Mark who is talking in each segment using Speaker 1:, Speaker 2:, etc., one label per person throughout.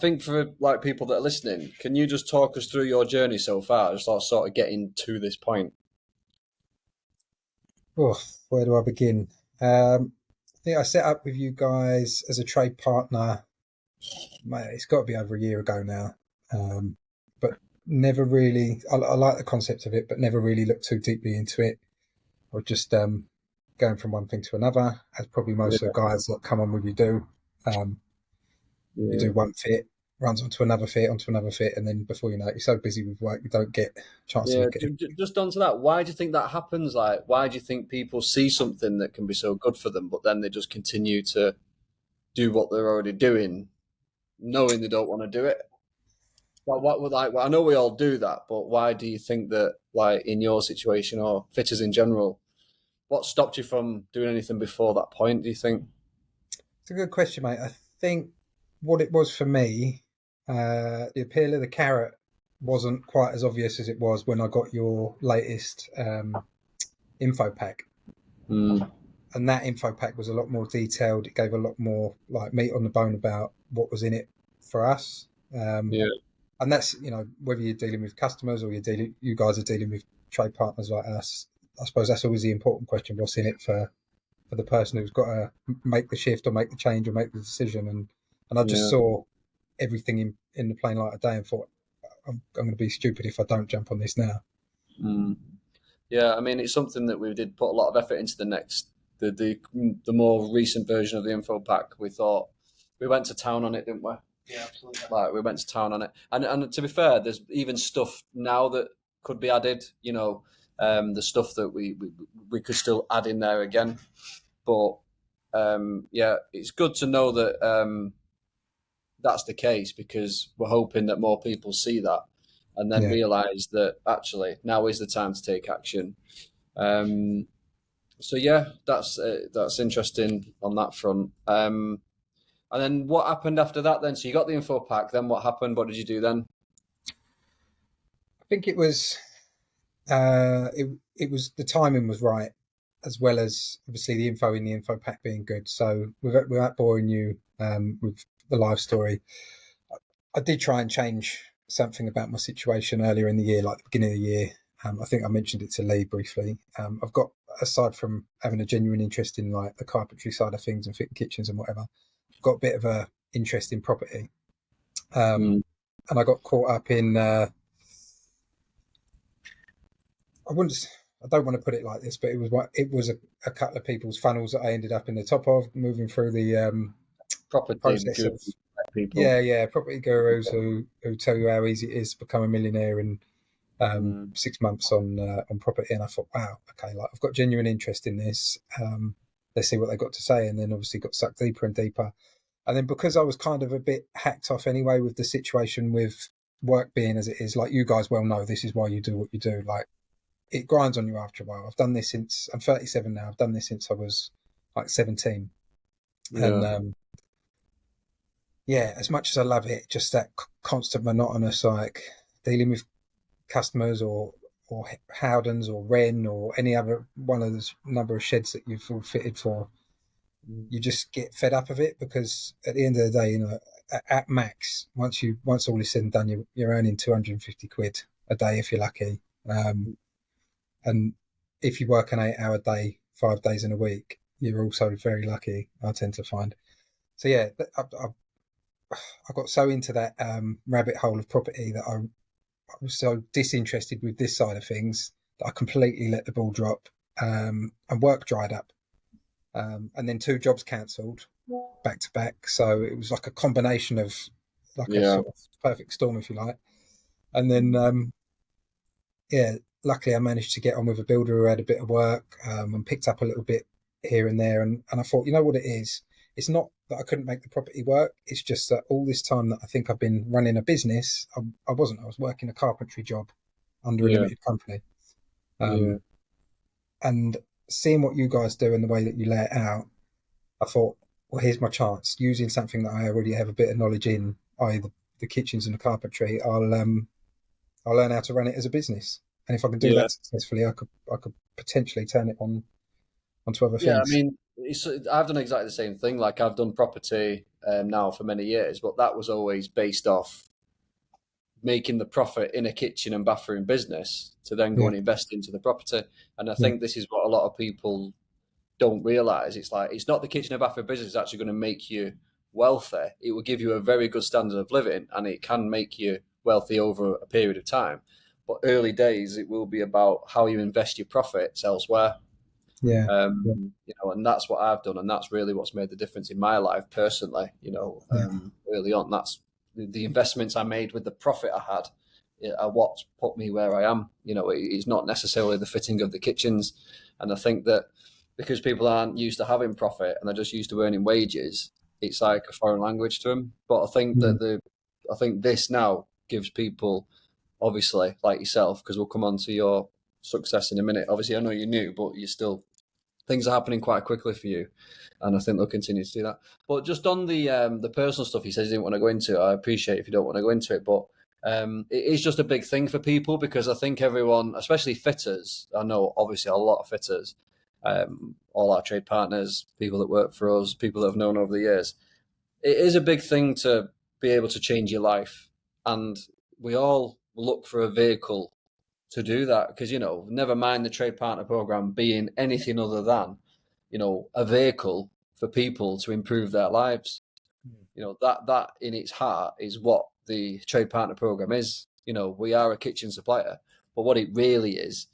Speaker 1: think for like people that are listening, can you just talk us through your journey so far, just sort of getting to this point?
Speaker 2: Oh, where do I begin? I think I set up with you guys as a trade partner. Mate, it's got to be over a year ago now. But never really. I like the concept of it, but never really looked too deeply into it. Or just going from one thing to another, as probably most of the guys that come on with you do. You do one fit, runs onto another fit, and then before you know it, you're so busy with work, you don't get a chance to
Speaker 1: Yeah,
Speaker 2: look at it.
Speaker 1: just onto that. Why do you think that happens? Like, why do you think people see something that can be so good for them, but then they just continue to do what they're already doing, knowing they don't want to do it? Well, I know we all do that, but why do you think that, like, in your situation or fitters in general, what stopped you from doing anything before that point? Do you think?
Speaker 2: It's a good question, mate. I think what it was for me, the appeal of the carrot wasn't quite as obvious as it was when I got your latest info pack.
Speaker 1: Mm.
Speaker 2: And that info pack was a lot more detailed. It gave a lot more like meat on the bone about what was in it for us.
Speaker 1: Yeah,
Speaker 2: And that's, whether you're dealing with customers or you guys are dealing with trade partners like us. I suppose that's always the important question: what's in it for the person who's got to make the shift or make the change or make the decision. And I just
Speaker 1: yeah.
Speaker 2: saw everything in the plain light of day and thought, I'm going to be stupid if I don't jump on this now.
Speaker 1: Mm. Yeah, I mean, it's something that we did put a lot of effort into the more recent version of the info pack. We thought we went to town on it, didn't we?
Speaker 3: Yeah, absolutely.
Speaker 1: Like we went to town on it, and to be fair, there's even stuff now that could be added. The stuff that we could still add in there again. But yeah, it's good to know that that's the case because we're hoping that more people see that and then
Speaker 2: Yeah.
Speaker 1: realize that actually now is the time to take action. Um, so yeah, that's interesting on that front. And then what happened after that? Then so you got the info pack. Then what happened? What did you do then?
Speaker 2: I think it was, it was the timing was right, as well as obviously the info in the info pack being good. So without boring you with the live story, I did try and change something about my situation earlier in the year, like the beginning of the year. I think I mentioned it to Lee briefly. I've got, aside from having a genuine interest in like the carpentry side of things and fitting kitchens and whatever, I've got a bit of a interest in property.
Speaker 1: Mm.
Speaker 2: And I got caught up in, I wouldn't, I don't want to put it like this, but it was a couple of people's funnels that I ended up in the top of, moving through the
Speaker 1: Property
Speaker 2: process
Speaker 1: guru
Speaker 2: of,
Speaker 1: people.
Speaker 2: yeah, property gurus who tell you how easy it is to become a millionaire in
Speaker 1: Mm.
Speaker 2: 6 months on property. And I thought, wow, okay, like I've got genuine interest in this. Let's see what they got to say. And then obviously got sucked deeper and deeper. And then because I was kind of a bit hacked off anyway with the situation with work being as it is, like you guys well know, this is why you do what you do. Like it grinds on you after a while. I've done this since I'm 37 now. I've done this since I was like 17. And
Speaker 1: Yeah,
Speaker 2: yeah, as much as I love it, just that constant monotonous, like dealing with customers or Howdens or Wren or any other one of the number of sheds that you've all fitted for, you just get fed up of it because at the end of the day, at max, once all is said and done, you're earning 250 quid a day if you're lucky. And if you work an 8 hour day, 5 days in a week, you're also very lucky, I tend to find. So yeah, I got so into that rabbit hole of property that I was so disinterested with this side of things that I completely let the ball drop, and work dried up. And then 2 jobs cancelled back to back. So it was like a combination of like a
Speaker 1: yeah,
Speaker 2: sort of perfect storm, if you like. And then, yeah, luckily I managed to get on with a builder who had a bit of work, and picked up a little bit here and there. And I thought, you know what it is? It's not that I couldn't make the property work. It's just that all this time that I think I've been running a business, I wasn't. I was working a carpentry job under a
Speaker 1: yeah,
Speaker 2: limited company.
Speaker 1: yeah,
Speaker 2: Um, and seeing what you guys do and the way that you lay it out, I thought, well, here's my chance. Using something that I already have a bit of knowledge in, i.e., the kitchens and the carpentry, I'll learn how to run it as a business. And if I can do
Speaker 1: yeah.
Speaker 2: that successfully, I could potentially turn it on onto other
Speaker 1: Yeah, I
Speaker 2: things.
Speaker 1: mean, I've done exactly the same thing. Like I've done property now for many years, but that was always based off making the profit in a kitchen and bathroom business to then go
Speaker 2: Yeah,
Speaker 1: and invest into the property. And I
Speaker 2: yeah,
Speaker 1: think this is what a lot of people don't realize. It's like it's not the kitchen and bathroom business that's actually going to make you wealthy. It will give you a very good standard of living, and it can make you wealthy over a period of time. But early days, it will be about how you invest your profits elsewhere.
Speaker 2: yeah, yeah,
Speaker 1: And that's what I've done, and that's really what's made the difference in my life personally.
Speaker 2: yeah,
Speaker 1: Early on, that's the investments I made with the profit I had are what's put me where I am. It's not necessarily the fitting of the kitchens, and I think that because people aren't used to having profit and they're just used to earning wages, it's like a foreign language to them. But
Speaker 2: mm,
Speaker 1: I think this now gives people, obviously, like yourself, because we'll come on to your success in a minute. Obviously, I know you're new, but you're still things are happening quite quickly for you, and I think they'll continue to do that. But just on the personal stuff, he says he didn't want to go into. I appreciate if you don't want to go into it, but it is just a big thing for people because I think everyone, especially fitters, I know obviously a lot of fitters, all our trade partners, people that work for us, people that have known over the years, it is a big thing to be able to change your life, and we all look for a vehicle to do that because never mind the trade partner program being anything other than a vehicle for people to improve their lives. That in its heart is what the trade partner program is. We are a kitchen supplier, but what it really is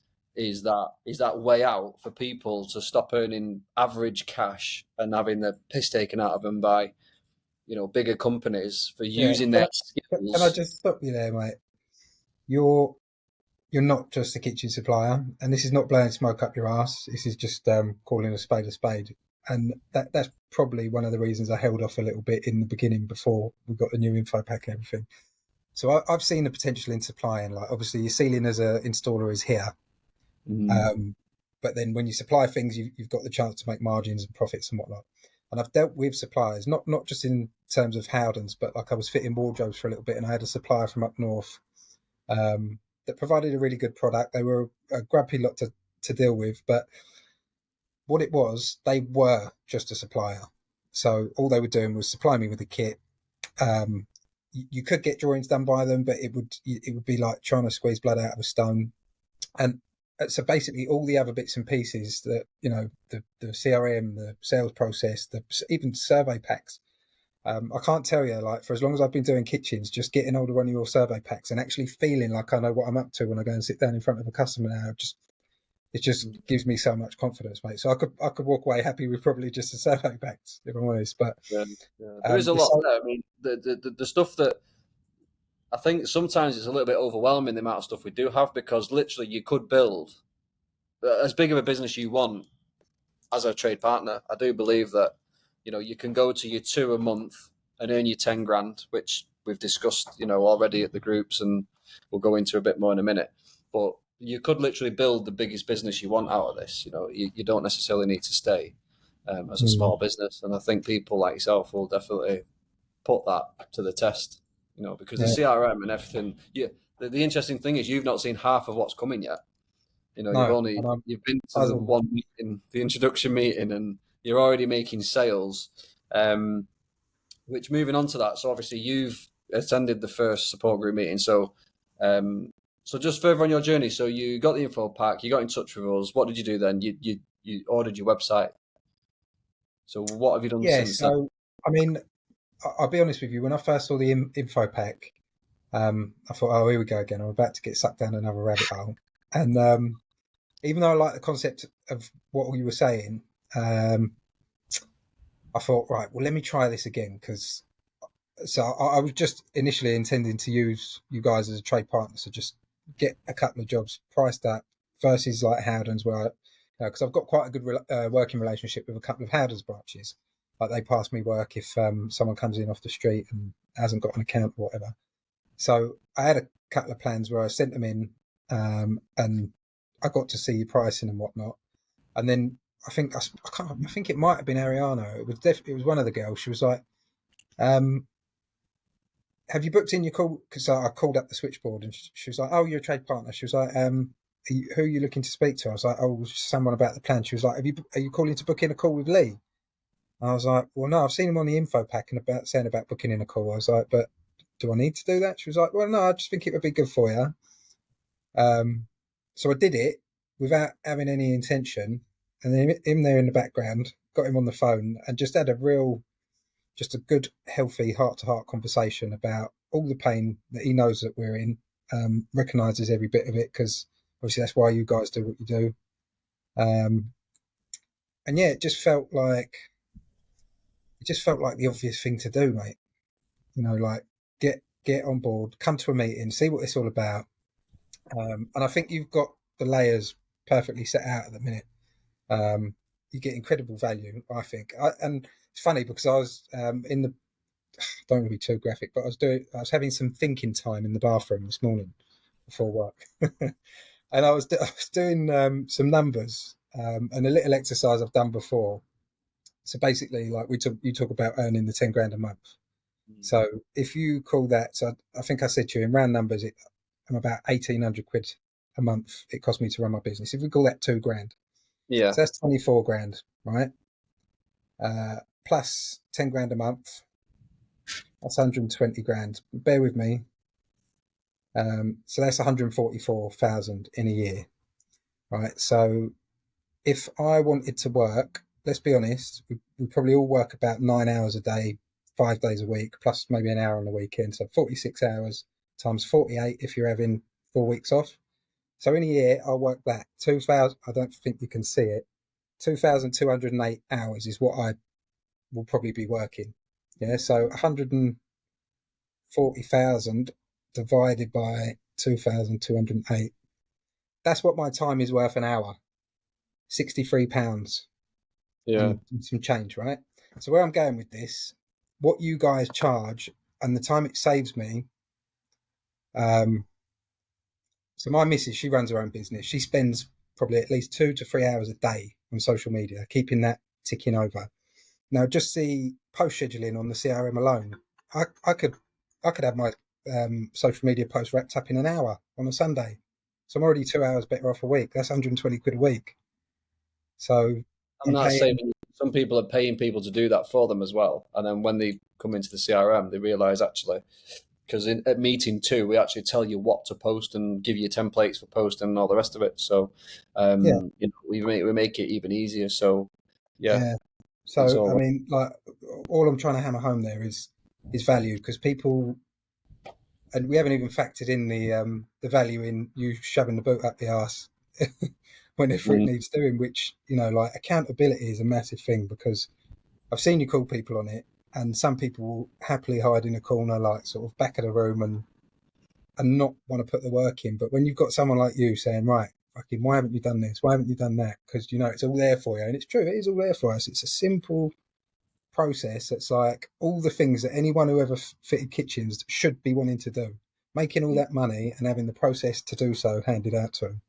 Speaker 1: that way out for people to stop earning average cash and having the piss taken out of them by bigger companies for
Speaker 2: yeah.
Speaker 1: using their
Speaker 2: Can I
Speaker 1: skills.
Speaker 2: just stop you there, mate? You're you're not just a kitchen supplier, and this is not blowing smoke up your ass. This is just calling a spade a spade, and that's probably one of the reasons I held off a little bit in the beginning before we got the new info pack and everything. So I've seen the potential in supplying. Like obviously, your ceiling as a installer is here,
Speaker 1: Mm,
Speaker 2: um, but then when you supply things, you've got the chance to make margins and profits and whatnot. And I've dealt with suppliers, not just in terms of Howdens, but like I was fitting wardrobes for a little bit, and I had a supplier from up north that provided a really good product. They were a grumpy lot to deal with, but what it was, they were just a supplier. So all they were doing was supplying me with a kit. You could get drawings done by them, but it would be like trying to squeeze blood out of a stone. And so basically, all the other bits and pieces that the CRM, the sales process, even survey packs. I can't tell you, like, for as long as I've been doing kitchens, just getting hold of one of your survey packs and actually feeling like I know what I'm up to when I go and sit down in front of a customer now, it just gives me so much confidence, mate. So I could walk away happy with probably just the survey packs, if I'm honest. But
Speaker 1: yeah, yeah. There is a
Speaker 2: the
Speaker 1: lot
Speaker 2: so
Speaker 1: there. I mean, the stuff that I think sometimes it's a little bit overwhelming the amount of stuff we do have because literally you could build as big of a business you want as a trade partner. I do believe that you can go to your two a month and earn your 10 grand, which we've discussed already at the groups, and we'll go into a bit more in a minute. But you could literally build the biggest business you want out of this. You don't necessarily need to stay as a
Speaker 2: mm,
Speaker 1: small business, and I think people like yourself will definitely put that to the test. Because the
Speaker 2: yeah,
Speaker 1: CRM and everything. Yeah, the interesting thing is you've not seen half of what's coming yet.
Speaker 2: no, and I'm
Speaker 1: You've been to the
Speaker 2: buzzing.
Speaker 1: one meeting, the introduction meeting, and you're already making sales. Which moving on to that, so obviously you've attended the first support group meeting. Um, so just further on your journey, so you got the info pack, you got in touch with us. What did you do then? You ordered your website. So what have you done
Speaker 2: Yeah,
Speaker 1: since then?
Speaker 2: so I mean, I'll be honest with you. When I first saw the info pack, I thought, oh, here we go again. I'm about to get sucked down another rabbit hole. And even though I like the concept of what you were saying, um, I thought, right, well, let me try this again because I was just initially intending to use you guys as a trade partner, so just get a couple of jobs priced up versus like Howdens, where because I've got quite a good working relationship with a couple of Howdens branches. Like they pass me work if someone comes in off the street and hasn't got an account or whatever. So I had a couple of plans where I sent them in, and I got to see pricing and whatnot. And then I can't, I think it might have been Ariana. It was one of the girls. She was like, um, "Have you booked in your call?" Because I called up the switchboard and she was like, "Oh, you're a trade partner." She was like, who are you looking to speak to? I was like, oh, someone about the plan. She was like, are you calling to book in a call with Lee? I was like, well, no, I've seen him on the info pack and saying about booking in a call. I was like, but do I need to do that? She was like, well, no, I just think it would be good for you. So I did it without having any intention, and then him there in the background, got him on the phone, and just had just a good, healthy heart-to-heart conversation about all the pain that he knows that we're in, recognises every bit of it, because obviously that's why you guys do what you do. And yeah, it just felt like the obvious thing to do, mate. You know, like get on board, come to a meeting, see what it's all about. And I think you've got the layers perfectly set out at the minute. You get incredible value, I think. And it's funny because I was in the, don't want to be too graphic, but I was having some thinking time in the bathroom this morning before work, and I was doing some numbers and a little exercise I've done before. So basically, like you talk about earning the 10 grand a month. So if you call that, so I think I said to you in round numbers, I'm about 1,800 quid a month. It cost me to run my business. If we call that 2 grand,
Speaker 1: Yeah.
Speaker 2: so that's 24 grand, right? Plus 10 grand a month, that's 120 grand. Bear with me. So that's 144,000 in a year, right? So if I wanted to work, let's be honest, we probably all work about 9 hours a day, 5 days a week, plus maybe an hour on the weekend. So 46 hours times 48 if you're having 4 weeks off. So in a year, I'll work that 2,000. I don't think you can see it. 2,208 hours is what I will probably be working. Yeah. So 140,000 divided by 2,208. That's what my time is worth an hour. £63
Speaker 1: Yeah.
Speaker 2: and some change, right? So where I'm going with this, what you guys charge and the time it saves me. So my missus, she runs her own business. She spends probably at least 2 to 3 hours a day on social media, keeping that ticking over. Now, just the post scheduling on the CRM alone, I could have my social media post wrapped up in an hour on a Sunday. So I'm already 2 hours better off a week. That's 120 quid a week. So
Speaker 1: And
Speaker 2: I'm
Speaker 1: that's
Speaker 2: paying,
Speaker 1: saving. Some people are paying people to do that for them as well. And then when they come into the CRM, they realize actually, because at meeting two, we actually tell you what to post and give you templates for posting and all the rest of it. So,
Speaker 2: yeah,
Speaker 1: we make it even easier. So, yeah,
Speaker 2: yeah.
Speaker 1: it's
Speaker 2: So I
Speaker 1: all
Speaker 2: mean, like, all I'm trying to hammer home there is value, because people, and we haven't even factored in the value in you shoving the boot up the arse whenever it
Speaker 1: mm,
Speaker 2: needs doing. Which, you know, like, accountability is a massive thing, because I've seen you call people on it, and some people will happily hide in a corner, like sort of back of the room, and not want to put the work in. But when you've got someone like you saying, right, fucking, why haven't you done this? Why haven't you done that? Because, you know, it's all there for you, and it's true, it is all there for us. It's a simple process that's like all the things that anyone who ever fitted kitchens should be wanting to do, making all
Speaker 1: mm,
Speaker 2: that money and having the process to do so handed out to them.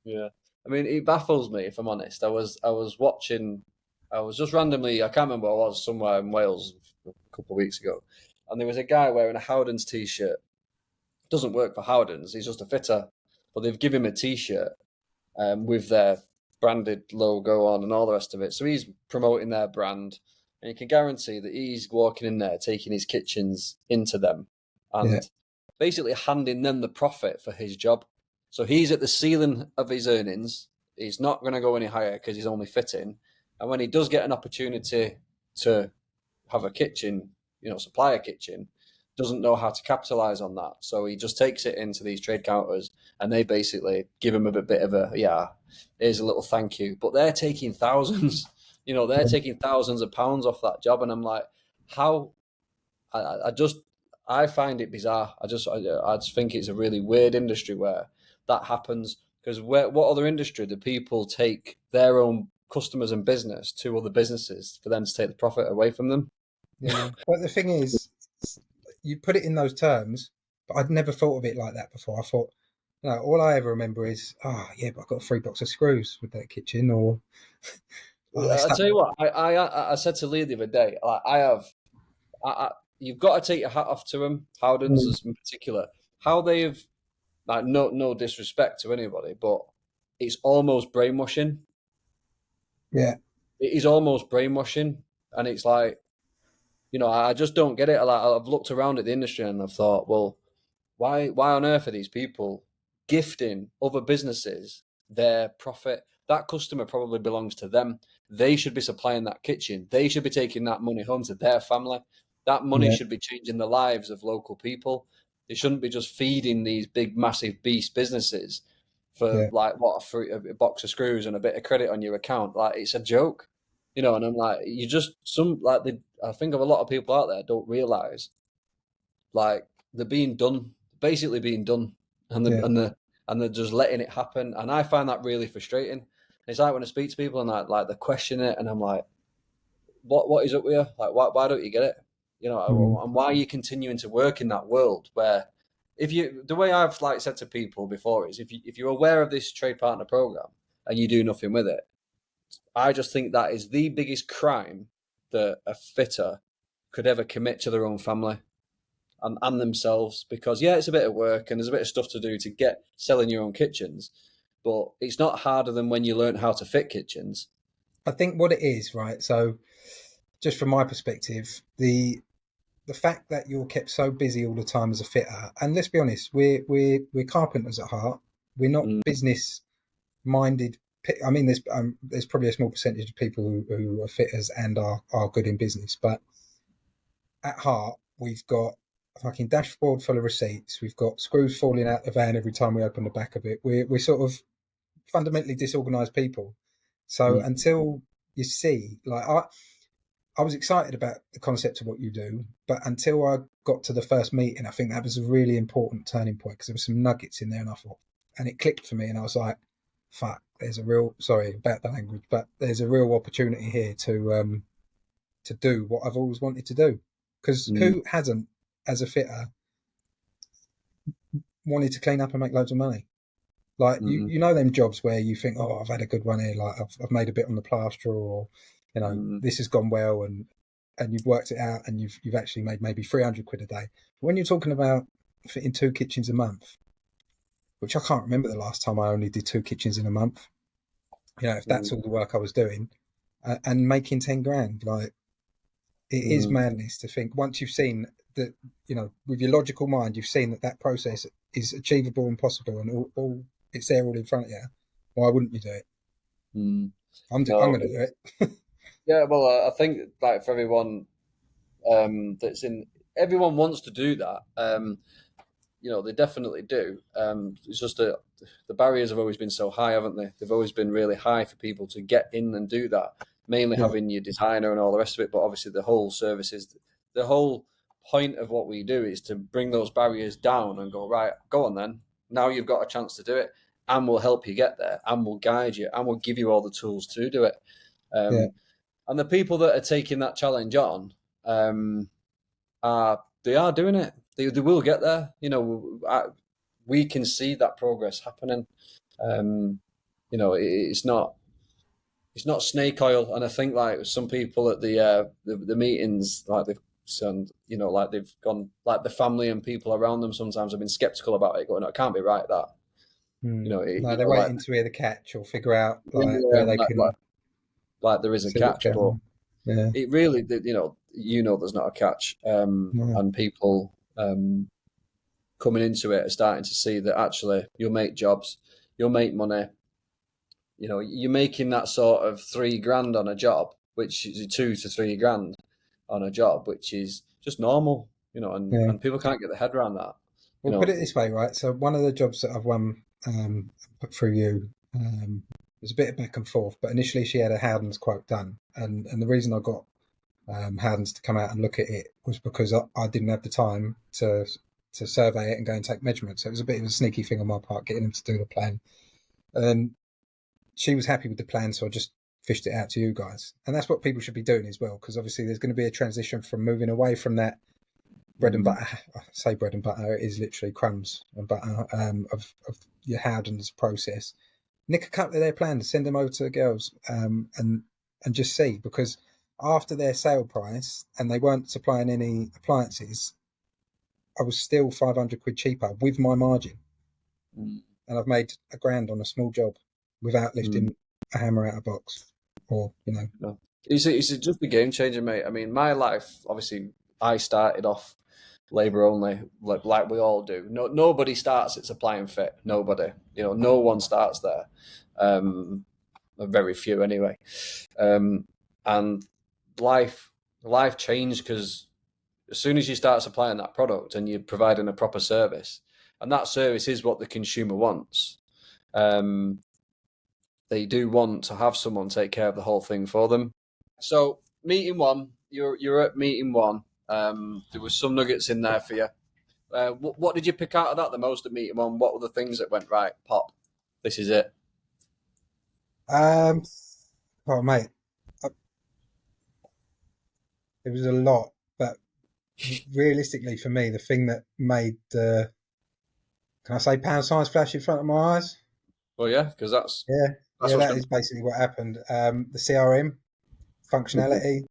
Speaker 1: yeah. I mean, it baffles me if I'm honest. I was watching. I was just randomly. I can't remember where I was, somewhere in Wales a couple of weeks ago, and there was a guy wearing a Howdens t-shirt. Doesn't work for Howdens. He's just a fitter, but they've given him a t-shirt with their branded logo on and all the rest of it. So he's promoting their brand, and you can guarantee that he's walking in there, taking his kitchens into them,
Speaker 2: Yeah,
Speaker 1: and basically handing them the profit for his job. So he's at the ceiling of his earnings. He's not going to go any higher because he's only fitting. And when he does get an opportunity to have a kitchen, supply a kitchen, doesn't know how to capitalize on that. So he just takes it into these trade counters and they basically give him a bit of a, yeah, here's a little thank you. But they're taking thousands, they're
Speaker 2: yeah,
Speaker 1: taking thousands of pounds off that job. And I'm like, how? I just, I find it bizarre. I just think it's a really weird industry where that happens. Because what other industry do people take their own customers and business to other businesses for them to take the profit away from them?
Speaker 2: yeah. But the thing is, you put it in those terms, but I'd never thought of it like that before. I thought, no, all I ever remember is, oh yeah, but I've got a free box of screws with that kitchen, or oh, they
Speaker 1: I
Speaker 2: stuck.
Speaker 1: tell you what, I said to Lee the other day, I have, you've got to take your hat off to them, Howdens
Speaker 2: Mm,
Speaker 1: in particular, how they've, like, no disrespect to anybody, but it's almost brainwashing.
Speaker 2: Yeah.
Speaker 1: It is almost brainwashing, and it's like, I just don't get it. Like, I've looked around at the industry and I've thought, well, why on earth are these people gifting other businesses their profit? That customer probably belongs to them. They should be supplying that kitchen. They should be taking that money home to their family. That money
Speaker 2: Yeah.
Speaker 1: should be changing the lives of local people. They shouldn't be just feeding these big, massive beast businesses for
Speaker 2: Yeah.
Speaker 1: like what a box of screws and a bit of credit on your account. Like, it's a joke, And I'm like, you just I think of a lot of people out there don't realize like they're being done, basically being done, and the
Speaker 2: Yeah.
Speaker 1: and the and they're just letting it happen. And I find that really frustrating. It's like when I speak to people and they question it, and I'm like, what is up with you? Like, why don't you get it?
Speaker 2: Mm.
Speaker 1: And why are you continuing to work in that world where the way I've like said to people before is if you're aware of this trade partner program and you do nothing with it, I just think that is the biggest crime that a fitter could ever commit to their own family and themselves, because it's a bit of work and there's a bit of stuff to do to get selling your own kitchens, but it's not harder than when you learn how to fit kitchens.
Speaker 2: I think what it is, right? So, just from my perspective, the fact that you're kept so busy all the time as a fitter, and let's be honest, we're carpenters at heart. We're not
Speaker 1: Mm,
Speaker 2: business minded. I mean, there's probably a small percentage of people who are fitters and are good in business, but at heart, we've got a fucking dashboard full of receipts. We've got screws falling out the van every time we open the back of it. We're sort of fundamentally disorganized people. So
Speaker 1: mm,
Speaker 2: until you see, like I was excited about the concept of what you do, but until I got to the first meeting, I think that was a really important turning point because there were some nuggets in there, and I thought, and it clicked for me, and I was like, "Fuck, there's a real sorry about the language, but there's a real opportunity here to do what I've always wanted to do." Because
Speaker 1: mm,
Speaker 2: who hasn't, as a fitter, wanted to clean up and make loads of money? Like
Speaker 1: mm,
Speaker 2: you know them jobs where you think, oh, I've had a good one here, like I've made a bit on the plaster, or
Speaker 1: mm,
Speaker 2: this has gone well, and you've worked it out, and you've actually made maybe 300 quid a day. But when you're talking about fitting 2 kitchens a month, which I can't remember the last time I only did 2 kitchens in a month. If that's
Speaker 1: mm,
Speaker 2: all the work I was doing, and making 10 grand, like it is
Speaker 1: mm,
Speaker 2: madness to think once you've seen that, with your logical mind, you've seen that process is achievable and possible, and all it's there all in front of you. Why wouldn't you do it?
Speaker 1: mm.
Speaker 2: I'm
Speaker 1: No,
Speaker 2: going to do it.
Speaker 1: yeah, well, I think like for everyone that's in, everyone wants to do that. They definitely do. It's just that the barriers have always been so high, haven't they? They've always been really high for people to get in and do that. Mainly
Speaker 2: Yeah,
Speaker 1: having your designer and all the rest of it, but obviously the whole service is the whole point of what we do is to bring those barriers down and go, right, go on then. Now you've got a chance to do it, and we'll help you get there, and we'll guide you, and we'll give you all the tools to do it.
Speaker 2: yeah,
Speaker 1: Um, and the people that are taking that challenge on, um, they are doing it. They will get there. We can see that progress happening. Um, it's not snake oil, and I think like some people at the meetings, like they've gone, like the family and people around them sometimes have been skeptical about it, going, "No, it can't be right that."
Speaker 2: No, they're
Speaker 1: Like
Speaker 2: waiting to hear the catch or figure out like
Speaker 1: yeah,
Speaker 2: where they can
Speaker 1: like there is a
Speaker 2: see what's
Speaker 1: catch,
Speaker 2: going
Speaker 1: but
Speaker 2: on. Yeah,
Speaker 1: it really, there's not a catch,
Speaker 2: no,
Speaker 1: and people coming into it are starting to see that actually you'll make jobs, you'll make money. You're making that sort of 3 grand on a job, which is 2 to 3 grand on a job, which is just normal.
Speaker 2: yeah.
Speaker 1: And people can't get their head around that. You
Speaker 2: Well, put
Speaker 1: know,
Speaker 2: it this way, right? So one of the jobs that I've won, put through you, was a bit of back and forth. But initially, she had a Howden's quote done, and the reason I got Howden's to come out and look at it was because I didn't have the time to survey it and go and take measurements. So it was a bit of a sneaky thing on my part getting them to do the plan. And she was happy with the plan, so I just fished it out to you guys. And that's what people should be doing as well, because obviously there's going to be a transition from moving away from that bread and
Speaker 1: mm,
Speaker 2: butter. I say bread and butter, it is literally crumbs and butter, of your Howden's process. Nick a couple of their plans, send them over to the girls, and just see, because after their sale price and they weren't supplying any appliances, I was still 500 quid cheaper with my margin,
Speaker 1: mm,
Speaker 2: and I've made a grand on a small job. without lifting a hammer out of box, or
Speaker 1: No. It's just a game changer, mate. I mean, my life, obviously, I started off labor only, like we all do. No, nobody starts at supply and fit. Nobody, no one starts there. Um, very few anyway. And life life changed because as soon as you start supplying that product and you're providing a proper service, and that service is what the consumer wants. Um, they do want to have someone take care of the whole thing for them. So meeting one, you're at meeting one. There was some nuggets in there for you. What did you pick out of that the most at meeting one? What were the things that went right? Pop, this is it.
Speaker 2: Oh, mate, uh, it was a lot, but realistically for me, the thing that made can I say pound signs flash in front of my eyes?
Speaker 1: Well, yeah, because
Speaker 2: Yeah,
Speaker 1: that's
Speaker 2: yeah,
Speaker 1: what's
Speaker 2: that
Speaker 1: going.
Speaker 2: is basically what happened. The CRM functionality,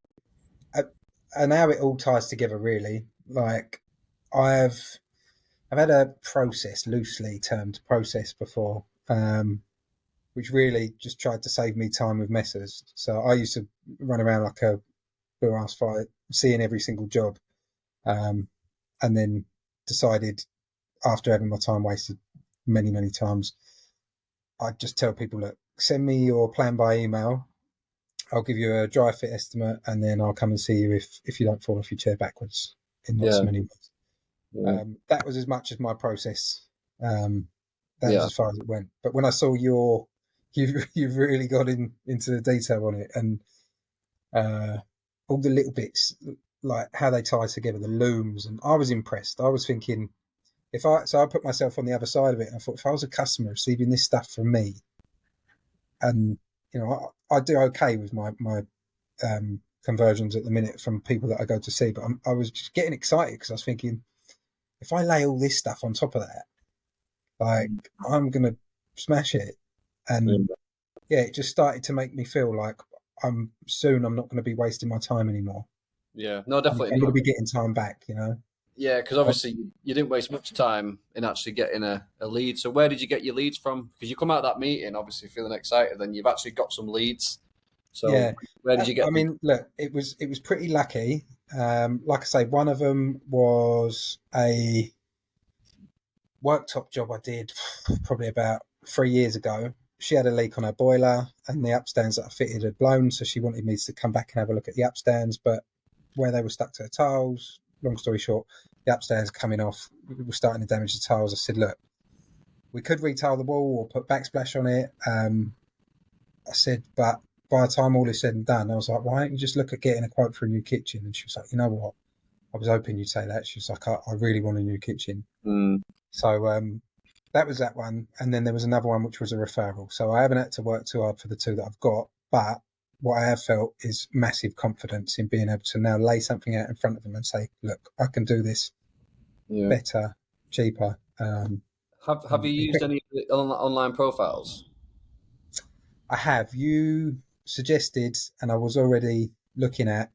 Speaker 2: uh, and how it all ties together. Really, like I've I've had a process, loosely termed process, before, which really just tried to save me time with messers. So I used to run around like a blue ass fight, seeing every single job, um, and then decided after having my time wasted many times, I'd just tell people, look, send me your plan by email. I'll give you a dry fit estimate, and then I'll come and see you if you don't fall off your chair backwards in not so
Speaker 1: Yeah,
Speaker 2: many words.
Speaker 1: yeah,
Speaker 2: That was as much as my process. Um, that was
Speaker 1: yeah,
Speaker 2: as far as it went. But when I saw you've really got into the detail on it, and uh, all the little bits, like how they tie together, the looms, and I was impressed. I was thinking, I put myself on the other side of it, and I thought, if I was a customer receiving this stuff from me, and I do okay with my conversions at the minute from people that I go to see, but I was just getting excited because I was thinking, if I lay all this stuff on top of that, like I'm gonna smash it. And yeah, it just started to make me feel like I'm not going to be wasting my time anymore.
Speaker 1: yeah. No,
Speaker 2: I'm
Speaker 1: definitely
Speaker 2: going to
Speaker 1: not.
Speaker 2: be getting time back.
Speaker 1: Yeah, because obviously you didn't waste much time in actually getting a lead. So where did you get your leads from? Because you come out of that meeting obviously feeling excited, then you've actually got some leads. So
Speaker 2: Yeah.
Speaker 1: where did you
Speaker 2: I
Speaker 1: get them?
Speaker 2: mean, look, it was pretty lucky. Like I say, one of them was a worktop job I did probably about 3 years ago. She had a leak on her boiler, and the upstands that I fitted had blown, so she wanted me to come back and have a look at the upstands. But where they were stuck to the tiles, long story short, the upstands coming off, we were starting to damage the tiles. I said, look, we could retile the wall or put backsplash on it. I said, but by the time all is said and done, I was like, why don't you just look at getting a quote for a new kitchen? And she was like, you know what? I was hoping you'd say that. She was like, I really want a new kitchen.
Speaker 1: Mm,
Speaker 2: So that was that one. And then there was another one, which was a referral. So I haven't had to work too hard for the two that I've got. But what I have felt is massive confidence in being able to now lay something out in front of them and say, look, I can do this
Speaker 1: yeah.
Speaker 2: better, cheaper.
Speaker 1: Have you
Speaker 2: And
Speaker 1: used any of the online profiles?
Speaker 2: I have. You suggested, and I was already looking at.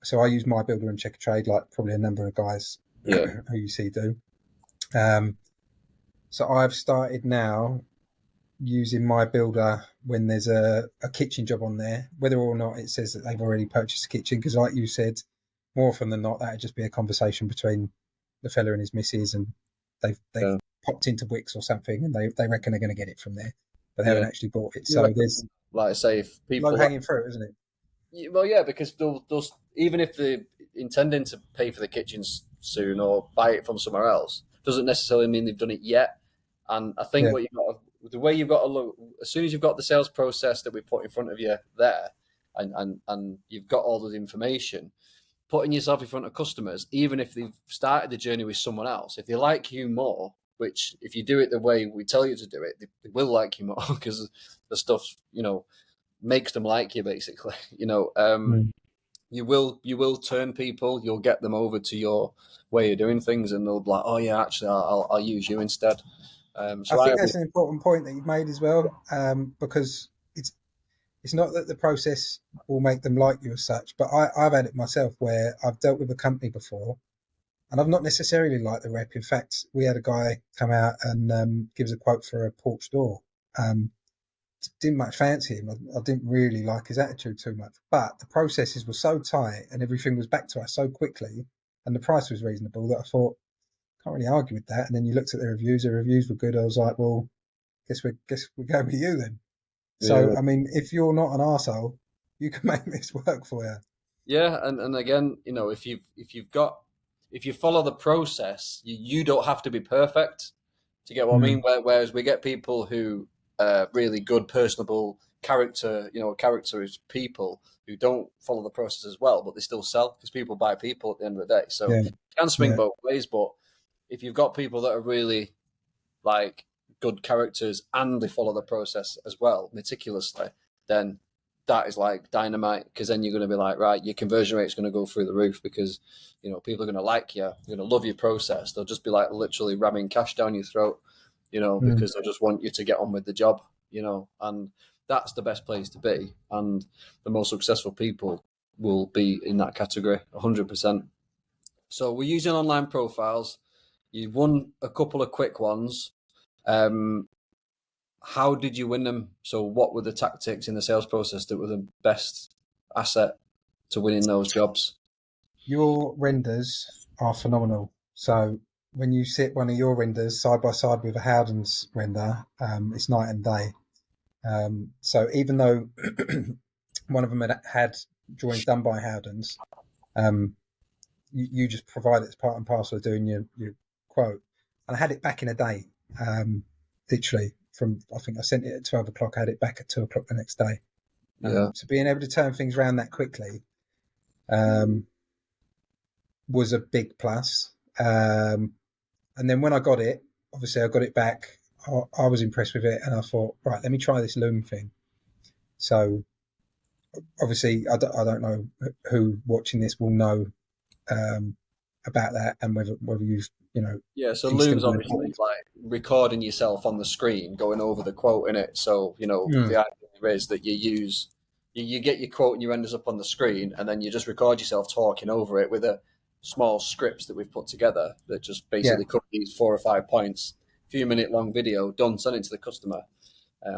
Speaker 2: So I use my builder and check a trade, like probably a number of guys
Speaker 1: Yeah,
Speaker 2: who you see do. Um, so I've started now using my builder when there's a kitchen job on there, whether or not it says that they've already purchased a kitchen. Because, like you said, more often than not, that'd just be a conversation between the fella and his missus, and they've
Speaker 1: yeah,
Speaker 2: popped into Wix or something, and they reckon they're going to get it from there, but they
Speaker 1: yeah.
Speaker 2: haven't actually bought it.
Speaker 1: You
Speaker 2: So
Speaker 1: reckon,
Speaker 2: there's
Speaker 1: like I say, if
Speaker 2: low
Speaker 1: people
Speaker 2: hanging fruit, isn't it?
Speaker 1: well, yeah, because they'll even if they're intending to pay for the kitchens soon or buy it from somewhere else, doesn't necessarily mean they've done it yet. And I think
Speaker 2: Yeah,
Speaker 1: what the way you've got to look, as soon as you've got the sales process that we put in front of you there, and you've got all the information, putting yourself in front of customers, even if they've started the journey with someone else, if they like you more, which if you do it the way we tell you to do it, they will like you more because the stuff makes them like you basically.
Speaker 2: mm.
Speaker 1: You will turn people. You'll get them over to your way of doing things, and they'll be like, "Oh yeah, actually, I'll use you instead."
Speaker 2: I
Speaker 1: So I
Speaker 2: think
Speaker 1: have,
Speaker 2: that's an important point that you've made as well, because it's not that the process will make them like you as such, but I've had it myself where I've dealt with a company before, and I've not necessarily liked the rep. In fact, we had a guy come out and give us a quote for a porch door. Um, didn't much fancy him. I didn't really like his attitude too much. But the processes were so tight and everything was back to us so quickly, and the price was reasonable that I thought, can't really argue with that. And then you looked at the reviews. The reviews were good. I was like, well, guess we're going with you then. So
Speaker 1: Yeah.
Speaker 2: I mean, if you're not an arsehole, you can make this work for you.
Speaker 1: Yeah, and again, if you follow the process, you don't have to be perfect. Do you get what I mean?
Speaker 2: Mm,
Speaker 1: Whereas we get people who really good, personable character, characters people who don't follow the process as well, but they still sell because people buy people at the end of the day. So
Speaker 2: yeah,
Speaker 1: it can swing
Speaker 2: yeah,
Speaker 1: both ways. But if you've got people that are really like good characters and they follow the process as well meticulously, then that is like dynamite because then you're going to be like, right, your conversion rate is going to go through the roof because people are going to like you, they're going to love your process. They'll just be like literally ramming cash down your throat,
Speaker 2: mm,
Speaker 1: because they just want you to get on with the job, and that's the best place to be. And the most successful people will be in that category 100%. So we're using online profiles. You've won a couple of quick ones. Um, how did you win them? So, what were the tactics in the sales process that were the best asset to winning those jobs?
Speaker 2: your renders are phenomenal. So when you sit one of your renders side by side with a Howden's render, it's night and day. So even though one of them had drawings done by Howden's, um, you just provide it as part and parcel of doing your quote. And I had it back in a day, literally from, I think I sent it at 12 o'clock, I had it back at 2 o'clock the next day.
Speaker 1: Yeah,
Speaker 2: So being able to turn things around that quickly um, was a big plus. And then when I got it, obviously I got it back. I was impressed with it, and I thought, right, let me try this loom thing. So obviously, I don't know who watching this will know um, about that, and whether you've
Speaker 1: yeah. So
Speaker 2: if you still
Speaker 1: Loom's
Speaker 2: do
Speaker 1: obviously like recording yourself on the screen, going over the quote in it. So
Speaker 2: it.
Speaker 1: the idea is that you get your quote and you end up on the screen, and then you just record yourself talking over it with a small scripts that we've put together that just
Speaker 2: Yeah,
Speaker 1: basically cover these 4 or 5 points. Few-minute long video done, send it to the customer.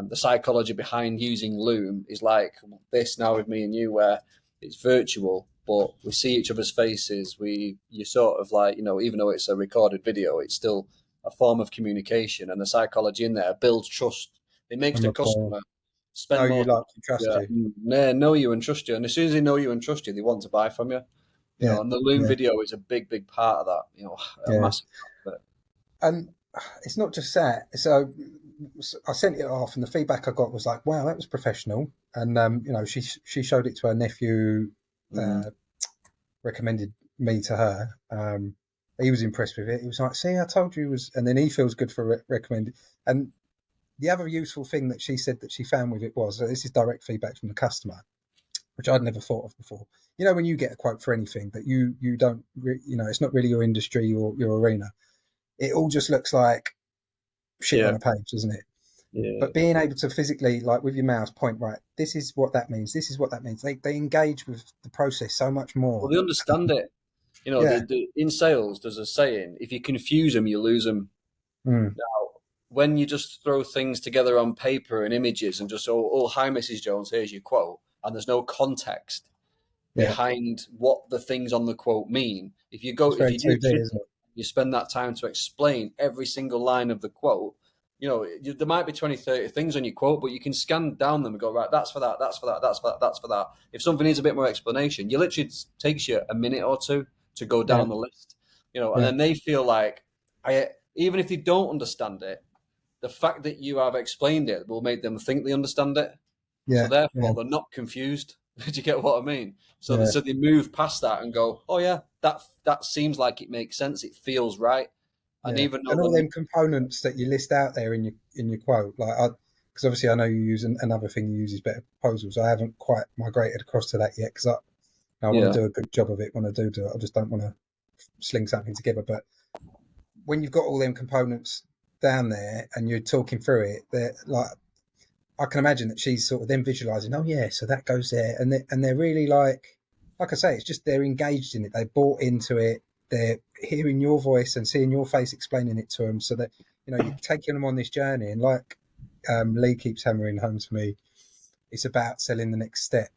Speaker 1: The psychology behind using Loom is like this now with me and you, where it's virtual, but we see each other's faces. You sort of like, even though it's a recorded video, it's still a form of communication, and the psychology in there builds trust. It makes
Speaker 2: and
Speaker 1: the
Speaker 2: rapport.
Speaker 1: customer
Speaker 2: Know
Speaker 1: spend
Speaker 2: you,
Speaker 1: more
Speaker 2: like
Speaker 1: time
Speaker 2: to trust
Speaker 1: with
Speaker 2: you.
Speaker 1: you, know you and trust you. And as soon as they know you and trust you, they want to buy from you.
Speaker 2: Yeah,
Speaker 1: And the Loom
Speaker 2: yeah,
Speaker 1: video is a big, big part of that. A
Speaker 2: yeah.
Speaker 1: massive part of it.
Speaker 2: And it's not just that. So I sent it off, and the feedback I got was like, "Wow, that was professional." And she showed it to her nephew.
Speaker 1: Mm.
Speaker 2: Uh, recommended me to her. He was impressed with it. He was like, "See, I told you it was," and then he feels good for recommending. And the other useful thing that she said that she found with it was, so this is direct feedback from the customer, which I'd never thought of before. When you get a quote for anything that you don't, it's not really your industry or your arena. It all just looks like shit on
Speaker 1: Yeah,
Speaker 2: a page, doesn't it?
Speaker 1: yeah.
Speaker 2: But being able to physically, like with your mouse, point right, this is what that means. This is what that means. They engage with the process so much
Speaker 1: Well,
Speaker 2: more.
Speaker 1: they understand it.
Speaker 2: Yeah.
Speaker 1: In sales, there's a saying: if you confuse them, you lose them.
Speaker 2: Mm.
Speaker 1: Now, when you just throw things together on paper and images and just, oh, hi, Mrs. Jones, here's your quote, and there's no context
Speaker 2: Yeah.
Speaker 1: behind what the things on the quote mean.
Speaker 2: It's
Speaker 1: If
Speaker 2: very
Speaker 1: you do
Speaker 2: 2D, isn't it?
Speaker 1: you spend that time to explain every single line of the quote. There might be 20, 30 things on your quote, but you can scan down them and go, right, that's for that, that's for that, that's for that, that's for that. If something needs a bit more explanation, you literally it takes you a minute or two to go
Speaker 2: Yeah.
Speaker 1: down the list, and
Speaker 2: Yeah.
Speaker 1: then they feel like, even if they don't understand it, the fact that you have explained it will make them think they understand it. So
Speaker 2: Yeah. Yeah.
Speaker 1: therefore, they're not confused. Do you get what I mean? So
Speaker 2: Yeah.
Speaker 1: they move past that and go, oh yeah, that seems like it makes sense. It feels right. And
Speaker 2: Yeah.
Speaker 1: even though
Speaker 2: And all
Speaker 1: they're
Speaker 2: them components that you list out there in your quote, because obviously I know you use another thing you use is better proposals. I haven't quite migrated across to that yet because I want
Speaker 1: yeah,
Speaker 2: to do a good job of it when I do it. I just don't want to sling something together. But when you've got all them components down there and you're talking through it, they're like, I can imagine that she's sort of then visualizing, oh yeah, so that goes there, and they're really like I say, it's just they're engaged in it. They bought into it. They're hearing your voice and seeing your face explaining it to them, so that you're taking them on this journey. And like Lee keeps hammering home to me, it's about selling the next step.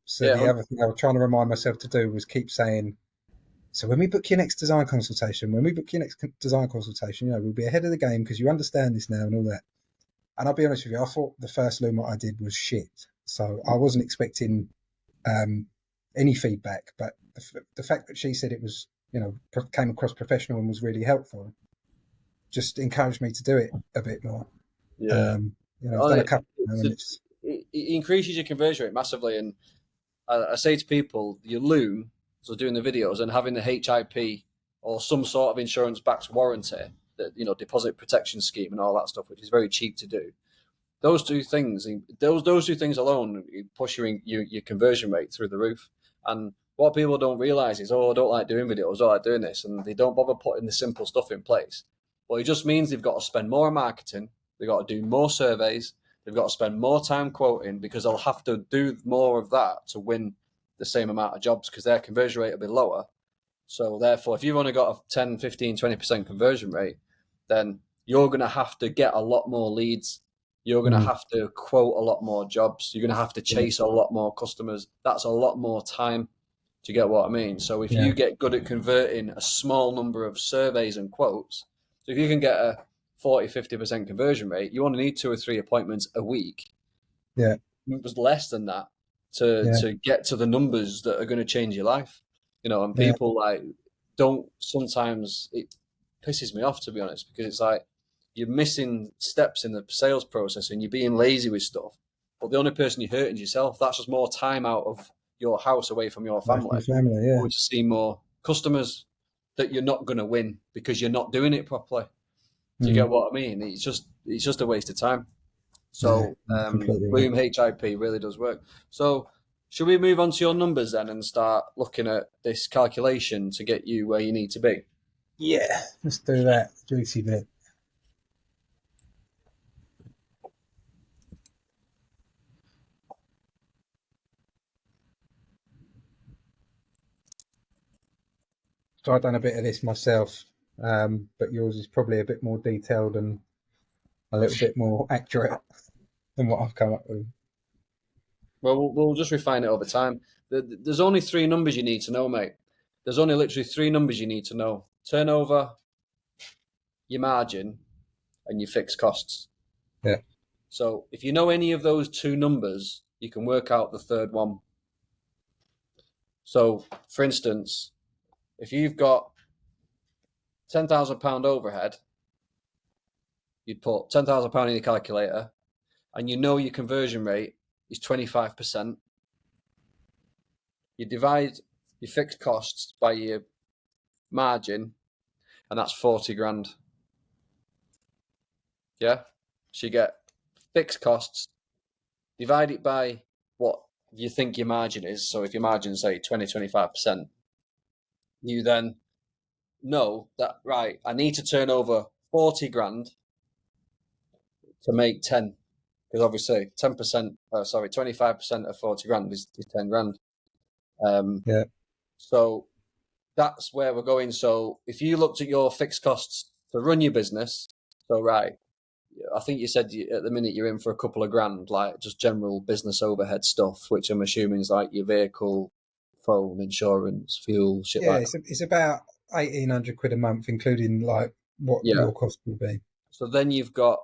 Speaker 2: So
Speaker 1: Yeah,
Speaker 2: the other thing I was trying to remind myself to do was keep saying, so when we book your next design consultation, we'll be ahead of the game because you understand this now and all that. And I'll be honest with you, I thought the first loom I did was shit. So I wasn't expecting any feedback, but the fact that she said it was, came across professional and was really helpful, just encouraged me to do it a bit more.
Speaker 1: yeah.
Speaker 2: I've done a couple now, and
Speaker 1: It, it increases your conversion rate massively. And I say to people, your loom, so doing the videos and having the HIP or some sort of insurance-backed warranty, that deposit protection scheme and all that stuff, which is very cheap to do. Those two things, those two things alone, push your conversion rate through the roof. And what people don't realize is, I don't like doing videos, I don't like doing this, and they don't bother putting the simple stuff in place. Well, it just means they've got to spend more on marketing, they've got to do more surveys, they've got to spend more time quoting because they'll have to do more of that to win the same amount of jobs because their conversion rate will be lower. So therefore, if you've only got a 10, 15, 20% conversion rate, then you're going to have to get a lot more leads. You're going to have to quote a lot more jobs. You're going to have to chase a lot more customers. That's a lot more time. Do you get what I mean? So if
Speaker 2: yeah,
Speaker 1: you get good at converting a small number of surveys and quotes, so if you can get a 40, 50% conversion rate, you only need 2 or 3 appointments a week.
Speaker 2: yeah,
Speaker 1: It was less than that to get to the numbers that are going to change your life. And
Speaker 2: yeah,
Speaker 1: people don't sometimes, it pisses me off, to be honest, because it's like you're missing steps in the sales process and you're being lazy with stuff. But the only person you're hurting is yourself. That's just more time out of your house away from your
Speaker 2: away from
Speaker 1: family.
Speaker 2: your family, yeah,
Speaker 1: Going to see more customers that you're not going to win because you're not doing it properly. Do you get what I mean? It's just a waste of time.
Speaker 2: yeah,
Speaker 1: So
Speaker 2: completely right.
Speaker 1: Bloom HIP really does work. So should we move on to your numbers then and start looking at this calculation to get you where you need to be?
Speaker 2: Yeah, let's do that. Juicy bit. So I've done a bit of this myself, but yours is probably a bit more detailed and a little bit more accurate than what I've come up with.
Speaker 1: Well, we'll just refine it over time. There's only 3 numbers you need to know, mate. There's only literally 3 numbers you need to know: turnover, your margin, and your fixed costs.
Speaker 2: Yeah,
Speaker 1: So if you know any of those 2 numbers, you can work out the third one. So, for instance, if you've got £10,000 overhead, you'd put £10,000 in your calculator, and you know your conversion rate is 25%. You divide your fixed costs by your margin, and that's 40 grand. Yeah. So you get fixed costs, divide it by what you think your margin is. So if your margin is, say, 20, 25%, you then know that, right, I need to turn over 40 grand to make 10. Because obviously 10%, 25% of 40 grand is 10 grand.
Speaker 2: yeah,
Speaker 1: So that's where we're going. So if you looked at your fixed costs to run your business, so right, I think you said at the minute you're in for a couple of grand, like just general business overhead stuff, which I'm assuming is like your vehicle, phone, insurance, fuel, shit
Speaker 2: yeah.
Speaker 1: like that.
Speaker 2: It's about 1,800 quid a month, including like what
Speaker 1: Yeah.
Speaker 2: your cost will be.
Speaker 1: So then you've got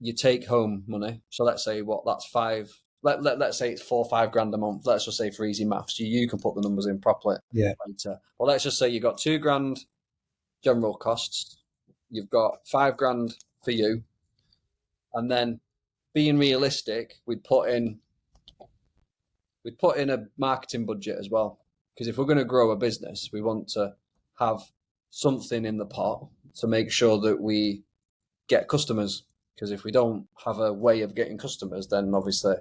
Speaker 1: your take home money. So let's say that's five. Let's say it's 4 or 5 grand a month. Let's just say for easy maths, you can put the numbers in properly
Speaker 2: Yeah,
Speaker 1: later. Well, let's just say you've got 2 grand general costs. You've got 5 grand for you, and then being realistic, we'd put in a marketing budget as well. Because if we're going to grow a business, we want to have something in the pot to make sure that we get customers. Because if we don't have a way of getting customers, then obviously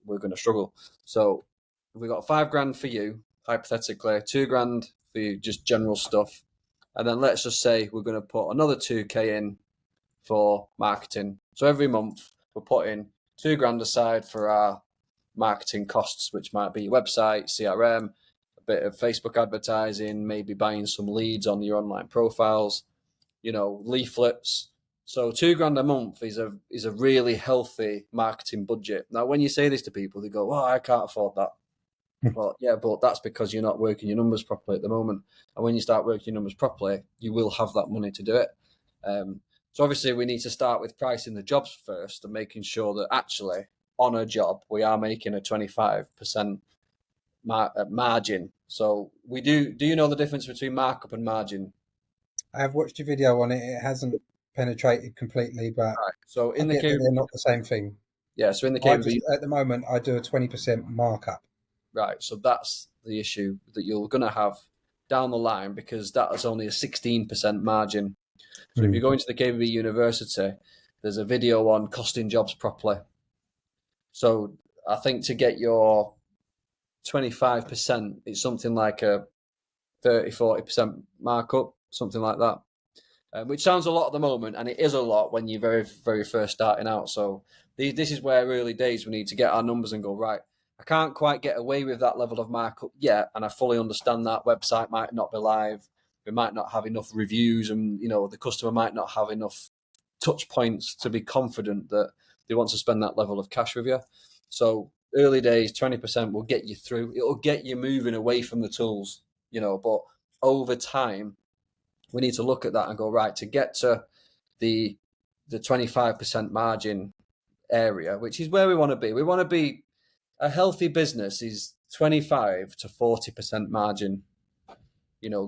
Speaker 1: we're going to struggle. So we got 5 grand for you, hypothetically, 2 grand for you, just general stuff. And then let's just say we're going to put another 2K in for marketing. So every month we're putting 2 grand aside for our marketing costs, which might be your website, CRM, a bit of Facebook advertising, maybe buying some leads on your online profiles, leaflets, So £2,000 a month is a really healthy marketing budget. Now, when you say this to people, they go, "Oh, I can't afford that." Well, yeah, but that's because you're not working your numbers properly at the moment. And when you start working your numbers properly, you will have that money to do it. So obviously, we need to start with pricing the jobs first and making sure that actually on a job we are making a 25% margin. So we do. Do you know the difference between markup and margin?
Speaker 2: I have watched a video on it. It hasn't penetrated completely, but
Speaker 1: Right. So
Speaker 2: I
Speaker 1: in the
Speaker 2: get that
Speaker 1: KBB,
Speaker 2: they're not the same thing.
Speaker 1: yeah. So in the
Speaker 2: I just,
Speaker 1: KBB,
Speaker 2: at the moment, I do a 20% markup.
Speaker 1: right. So that's the issue that you're going to have down the line because that is only a 16% margin. So if you
Speaker 2: Mm.
Speaker 1: go into the KBB University, there's a video on costing jobs properly. So I think to get your 25%, it's something like a 30-40% markup, something like that. Which sounds a lot at the moment, and it is a lot when you're very, very first starting out. So this is where early days we need to get our numbers and go, right, I can't quite get away with that level of markup yet, and I fully understand that website might not be live. We might not have enough reviews, and the customer might not have enough touch points to be confident that they want to spend that level of cash with you. So early days, 20% will get you through. It'll get you moving away from the tools, but over time, we need to look at that and go, right, to get to the 25% margin area, which is where we want to be. We want to be a healthy business is 25 to 40% margin,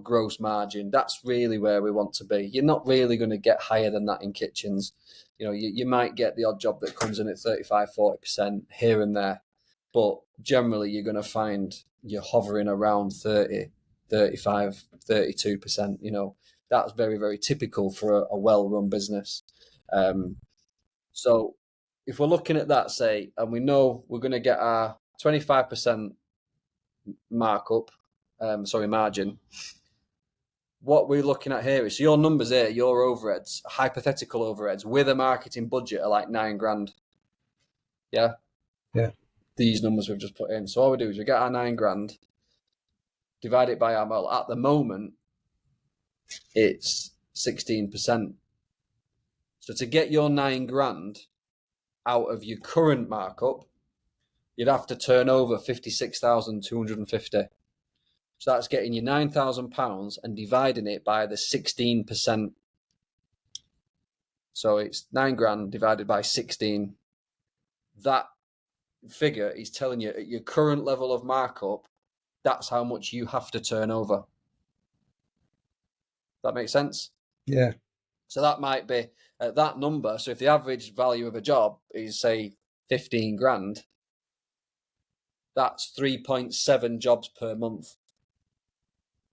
Speaker 1: gross margin. That's really where we want to be. You're not really going to get higher than that in kitchens. You might get the odd job that comes in at 35-40% here and there, but generally you're going to find you're hovering around 30, 35, 32%. That's very, very typical for a well-run business. So if we're looking at that, say, and we know we're going to get our 25% markup, margin, what we're looking at here is so your numbers here, your overheads, hypothetical overheads with a marketing budget are like £9,000. Yeah.
Speaker 2: Yeah.
Speaker 1: These numbers we've just put in. So all we do is we get our £9,000, divide it by our, well, at the moment, it's 16%. So to get your £9,000 out of your current markup, you'd have to turn over 56,250. So that's getting you £9,000 and dividing it by the 16%. So it's £9,000 divided by 16. That figure is telling you at your current level of markup, that's how much you have to turn over. That makes sense?
Speaker 2: Yeah.
Speaker 1: So that might be at that number. So if the average value of a job is say 15,000, that's 3.7 jobs per month.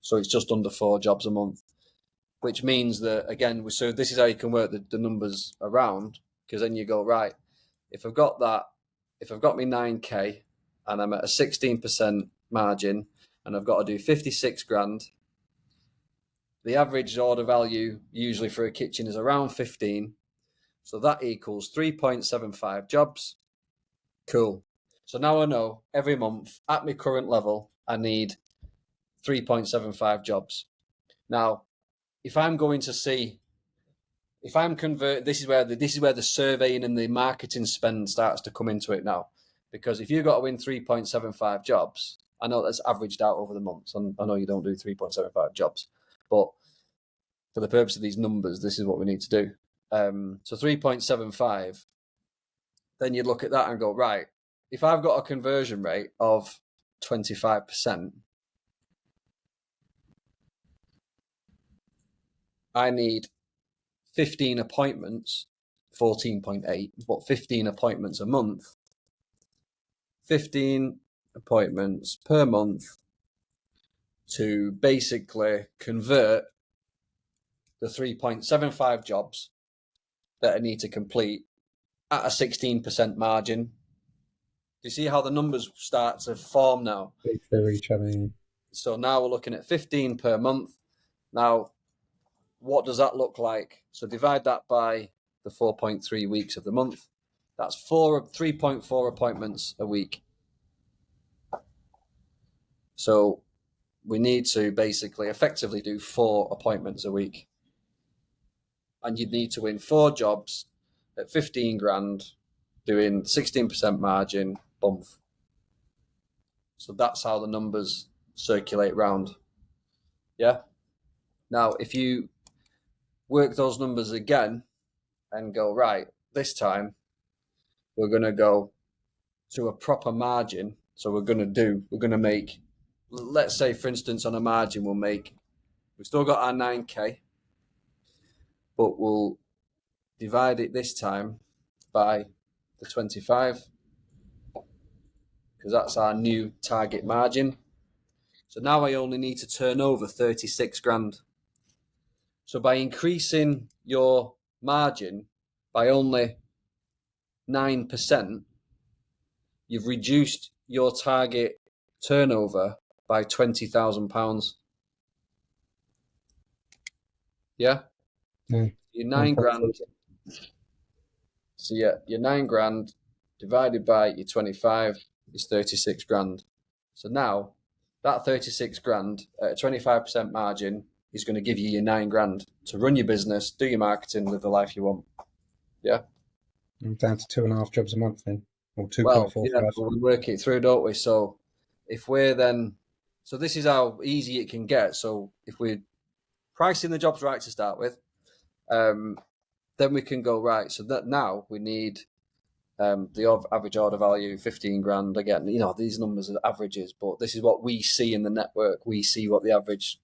Speaker 1: So it's just under 4 jobs a month, which means that, again, so this is how you can work the numbers around, because then you go, right, if I've got me 9K and I'm at a 16% margin and I've got to do 56 grand, the average order value usually for a kitchen is around 15. So that equals 3.75 jobs. Cool. So now I know every month at my current level, I need 3.75 jobs. Now, if I'm going to see, if I'm convert, this is where the surveying and the marketing spend starts to come into it now, because if you've got to win 3.75 jobs, I know that's averaged out over the months, and I know you don't do 3.75 jobs, but for the purpose of these numbers, this is what we need to do. So 3.75, then you'd look at that and go, right, if I've got a conversion rate of 25%, I need 15 appointments, 14.8, but 15 appointments a month, 15 appointments per month to basically convert the 3.75 jobs that I need to complete at a 16% margin. Do you see how the numbers start to form now?
Speaker 2: For each other.
Speaker 1: So now we're looking at 15 per month. Now, what does that look like? So divide that by the 4.3 weeks of the month. That's 3.4 appointments a week. So we need to basically effectively do 4 appointments a week. and you'd need to win 4 jobs at 15 grand, doing 16% margin, bump. So that's how the numbers circulate round. Yeah. Now, if you work those numbers again and go, right, this time we're going to go to a proper margin. So we're going to make, let's say, for instance, on a margin, we've still got our 9K, but we'll divide it this time by the 25, because that's our new target margin. So now I only need to turn over 36 grand. So by increasing your margin by only 9%, you've reduced your target turnover by £20,000. Yeah? Your 9 grand. So yeah, your 9 grand divided by your 25 is 36 grand. So now that 36 grand at a 25% margin is going to give you your 9 grand to run your business, do your marketing, live the life you want. Yeah.
Speaker 2: I'm down to 2.5 jobs a month then, or
Speaker 1: Well,
Speaker 2: 2.45.
Speaker 1: yeah, but we work it through, don't we? So if we're then, so this is how easy it can get. So if we're pricing the jobs right to start with, then we can go right. So that now we need the average order value, 15 grand. Again, these numbers are averages, but this is what we see in the network. We see what the average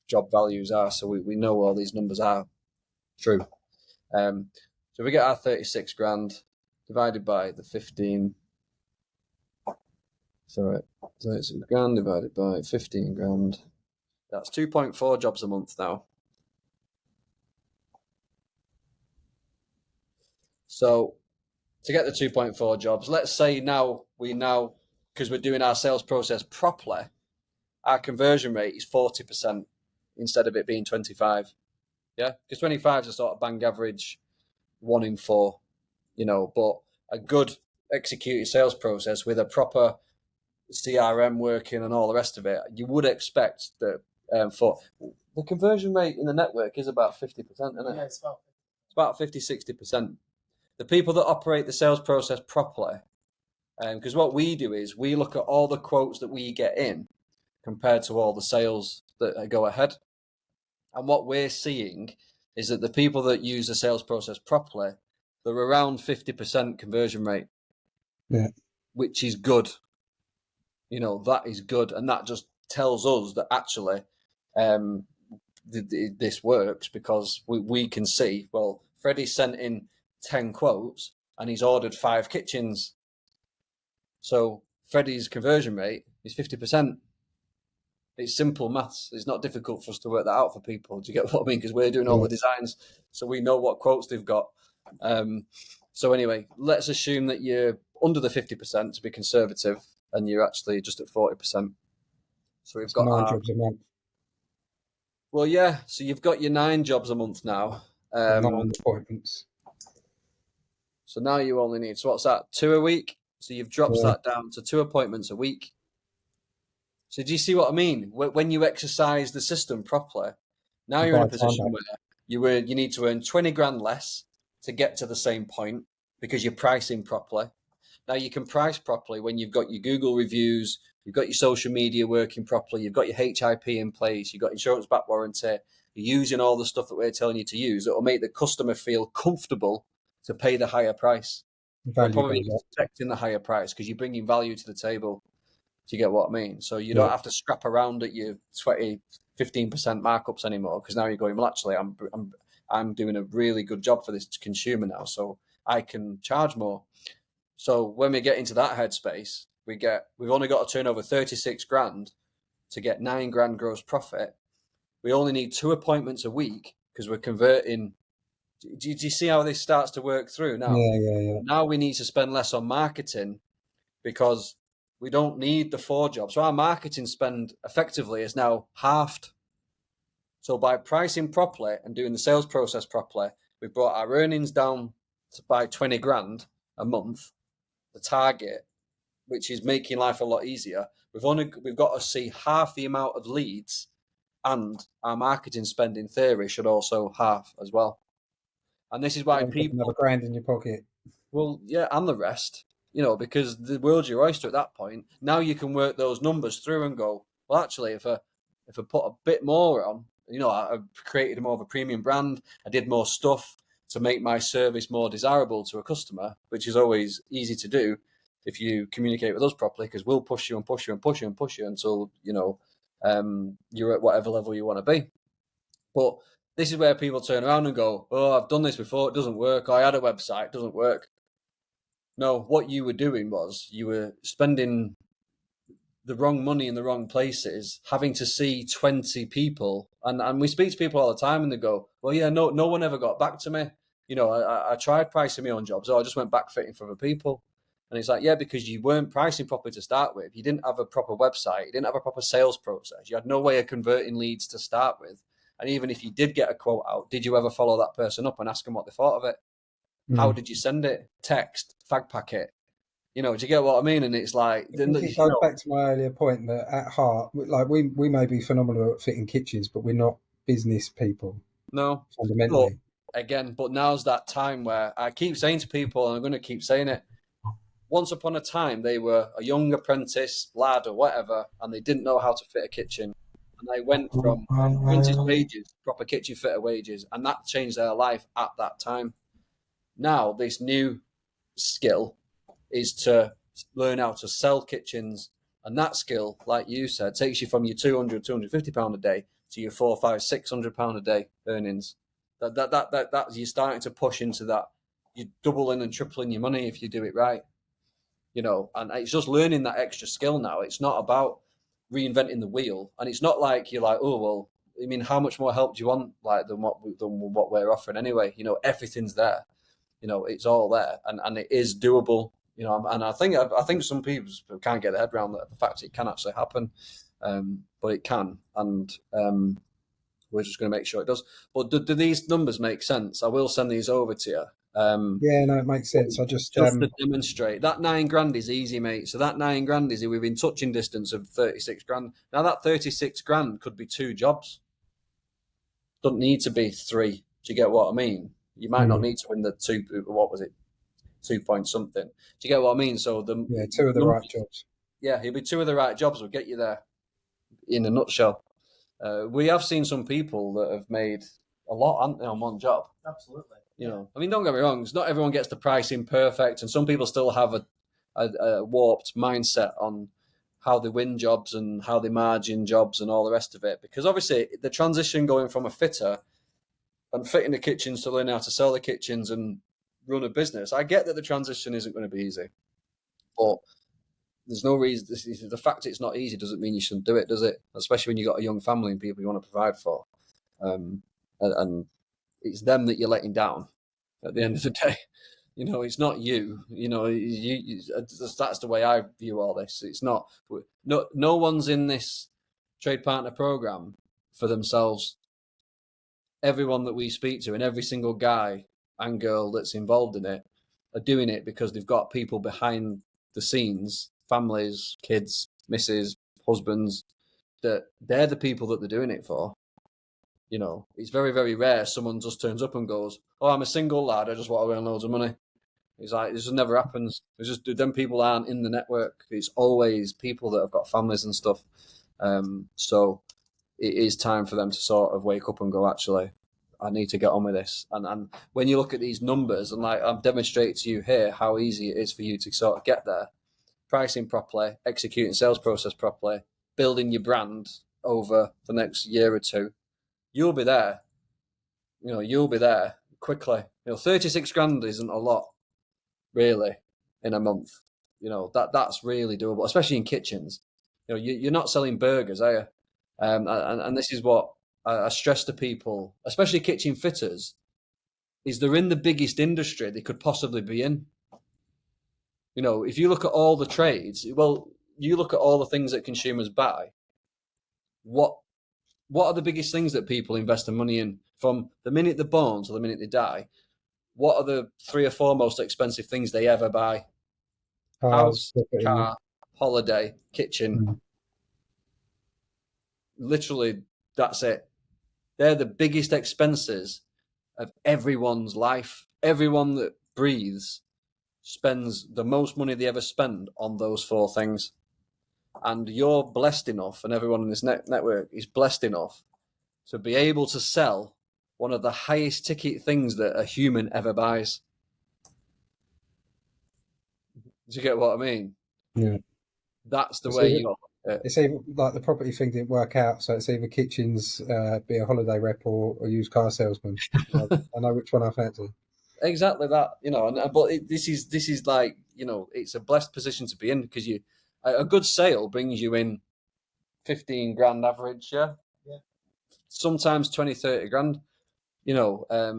Speaker 1: job values are. So we know all these numbers are true. So we get our 36 grand divided by the 15. So 36 grand divided by 15 grand. That's 2.4 jobs a month now. So to get the 2.4 jobs, let's say because we're doing our sales process properly, our conversion rate is 40% instead of it being 25. Yeah, because 25 is a sort of bang average, 1 in 4, but a good executed sales process with a proper CRM working and all the rest of it, you would expect that for the conversion rate in the network is about 50%, isn't it?
Speaker 3: Yeah, it's
Speaker 1: about 50, 60%. The people that operate the sales process properly, because what we do is we look at all the quotes that we get in compared to all the sales that go ahead. And what we're seeing is that the people that use the sales process properly, they're around 50% conversion rate, which is good. That is good. And that just tells us that actually this works, because we can see, well, Freddy sent in 10 quotes and he's ordered 5 kitchens. So Freddy's conversion rate is 50%. It's simple maths. It's not difficult for us to work that out for people. Do you get what I mean? Because we're doing all the designs, so we know what quotes they've got. So anyway, let's assume that you're under the 50% to be conservative, and you're actually just at 40%. So we've got
Speaker 2: 9 jobs a month.
Speaker 1: Well, yeah. So you've got your 9 jobs a month now.
Speaker 2: 9 appointments.
Speaker 1: So now you only need, so what's that, 2 a week? So you've dropped that down to 2 appointments a week. So do you see what I mean? When you exercise the system properly, now you're in a position where you need to earn 20 grand less to get to the same point, because you're pricing properly. Now you can price properly when you've got your Google reviews, you've got your social media working properly, you've got your HIP in place, you've got insurance back warranty, you're using all the stuff that we're telling you to use. It will make the customer feel comfortable to pay the higher price. Probably expecting the higher price because you're bringing value to the table. Do you get what I mean? So you don't have to scrap around at your 15% markups anymore, because now you're going, well, actually, I'm doing a really good job for this consumer now, so I can charge more. So when we get into that headspace, we've only got to turn over 36 grand to get 9 grand gross profit. We only need 2 appointments a week because we're converting. Do you see how this starts to work through now?
Speaker 2: Yeah.
Speaker 1: Now we need to spend less on marketing because we don't need the 4 jobs. So our marketing spend effectively is now halved. So by pricing properly and doing the sales process properly, we've brought our earnings down by 20 grand a month, the target, which is making life a lot easier. We've got to see half the amount of leads, and our marketing spend in theory should also half as well. And this is why
Speaker 2: Have
Speaker 1: people,
Speaker 2: another grand in your pocket.
Speaker 1: well, yeah, and the rest, because the world's your oyster at that point. Now you can work those numbers through and go, well, actually, if I put a bit more on, I created more of a premium brand. I did more stuff to make my service more desirable to a customer, which is always easy to do if you communicate with us properly, because we'll push you and push you and push you and push you until you're at whatever level you want to be. But this is where people turn around and go, "Oh, I've done this before. It doesn't work. I had a website. It doesn't work." No, what you were doing was you were spending the wrong money in the wrong places, having to see 20 people. And we speak to people all the time and they go, well, yeah, no one ever got back to me. I tried pricing my own jobs, or I just went back fitting for other people. And it's like, yeah, because you weren't pricing properly to start with. You didn't have a proper website. You didn't have a proper sales process. You had no way of converting leads to start with. And even if you did get a quote out, did you ever follow that person up and ask them what they thought of it? How did you send it? Text, fag packet. Do you get what I mean? And it's like,
Speaker 2: I think it goes back to my earlier point that at heart, like we may be phenomenal at fitting kitchens, but we're not business people
Speaker 1: no. But
Speaker 2: fundamentally.
Speaker 1: again, now's that time where I keep saying to people, and I'm going to keep saying it. Once upon a time, they were a young apprentice, lad, or whatever, and they didn't know how to fit a kitchen. And they went from apprentice wages, proper kitchen fitter wages, and that changed their life at that time. Now, this new skill is to learn how to sell kitchens. And that skill, like you said, takes you from your £200, £250 a day to your £400, £500, £600 a day earnings. That you're starting to push into that. You're doubling and tripling your money if you do it right. And it's just learning that extra skill now. It's not about reinventing the wheel. And it's not like you're like, oh, well, I mean, how much more help do you want than what we're offering anyway? Everything's there. It's all there, and it is doable. And I think some people can't get their head around the fact it can actually happen, but it can, and we're just going to make sure it does. But do these numbers make sense? I will send these over to you.
Speaker 2: Yeah, no, it makes sense. I just
Speaker 1: to demonstrate that £9,000 is easy, mate. So that £9,000 is within touching distance of 36 grand. Now that 36 grand could be 2 jobs. Doesn't need to be 3. Do you get what I mean? You might not need to win the 2. What was it? 2 point something. Do you get what I mean? So
Speaker 2: 2 of the right jobs.
Speaker 1: Yeah, it'll be 2 of the right jobs will get you there. In a nutshell, we have seen some people that have made a lot on one job.
Speaker 3: Absolutely.
Speaker 1: I mean, don't get me wrong. Not everyone gets the pricing perfect, and some people still have a warped mindset on how they win jobs and how they margin jobs and all the rest of it. Because obviously, the transition going from a fitter and fitting the kitchens to learn how to sell the kitchens and run a business, I get that the transition isn't going to be easy, but there's no reason. The fact it's not easy doesn't mean you shouldn't do it, does it? Especially when you've got a young family and people you want to provide for, and it's them that you're letting down at the end of the day. It's not you. That's the way I view all this. It's not. No one's in this trade partner program for themselves. Everyone that we speak to and every single guy and girl that's involved in it are doing it because they've got people behind the scenes, families, kids, misses, husbands, that they're the people that they're doing it for. It's very, very rare someone just turns up and goes, oh, I'm a single lad, I just want to earn loads of money. It's like, this just never happens. It's just, them people aren't in the network. It's always people that have got families and stuff. So it is time for them to sort of wake up and go, actually, I need to get on with this. And when you look at these numbers, and like I've demonstrated to you here how easy it is for you to sort of get there, pricing properly, executing sales process properly, building your brand over the next year or 2, you'll be there. You'll be there quickly. 36 grand isn't a lot, really, in a month. That's really doable, especially in kitchens. You're not selling burgers, are you? And this is what I stress to people, especially kitchen fitters, is they're in the biggest industry they could possibly be in. If you look at all the trades, well, you look at all the things that consumers buy. What are the biggest things that people invest their money in from the minute they're born to the minute they die? What are the 3 or 4 most expensive things they ever buy? House, car, holiday, kitchen. Literally, that's it. They're the biggest expenses of everyone's life. Everyone that breathes spends the most money they ever spend on those 4 things. And you're blessed enough, and everyone in this network is blessed enough to be able to sell one of the highest ticket things that a human ever buys. Do you get what I mean?
Speaker 2: Yeah.
Speaker 1: That's the
Speaker 2: It's
Speaker 1: way
Speaker 2: either,
Speaker 1: you.
Speaker 2: it's either like the property thing didn't work out, so it's either kitchens, be a holiday rep, or a used car salesman. I know which one I fancy.
Speaker 1: Exactly that, but this is like, it's a blessed position to be in, because a good sale brings you in 15 grand average, yeah, sometimes 20, 30 grand.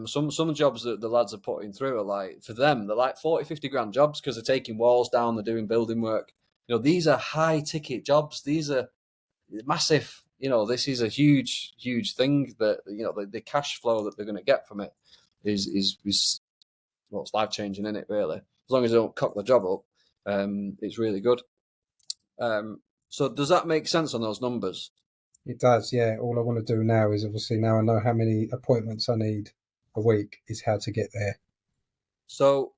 Speaker 1: Some jobs that the lads are putting through are like, for them, they're like 40, 50 grand jobs, because they're taking walls down, they're doing building work. These are high ticket jobs. These are massive. This is a huge thing that, the cash flow that they're going to get from it is well, it's life changing, isn't it? Really, as long as they don't cock the job up, it's really good. So does that make sense on those numbers?
Speaker 2: It does, yeah. All I want to do now is, obviously, now I know how many appointments I need a week, is how to get there.
Speaker 1: So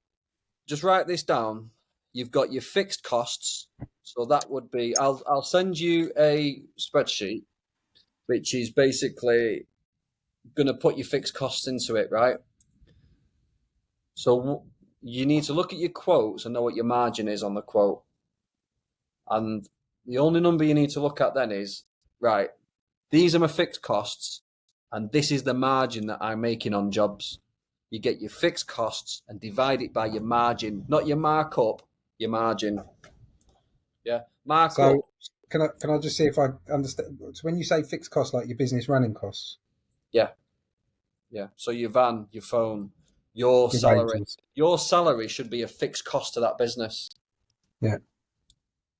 Speaker 1: just write this down. You've got your fixed costs. So that would be, I'll send you a spreadsheet, which is basically going to put your fixed costs into it, right? So you need to look at your quotes and know what your margin is on the quote. And the only number you need to look at then is, right, these are my fixed costs, and this is the margin that I'm making on jobs. You get your fixed costs and divide it by your margin, not your markup, your margin. Yeah, markup.
Speaker 2: So can I just see if I understand? So when you say fixed costs, like your business running costs,
Speaker 1: Yeah, yeah. So your van, your phone, your
Speaker 2: your
Speaker 1: salary.
Speaker 2: wages,
Speaker 1: Your salary should be a fixed cost to that business.
Speaker 2: yeah.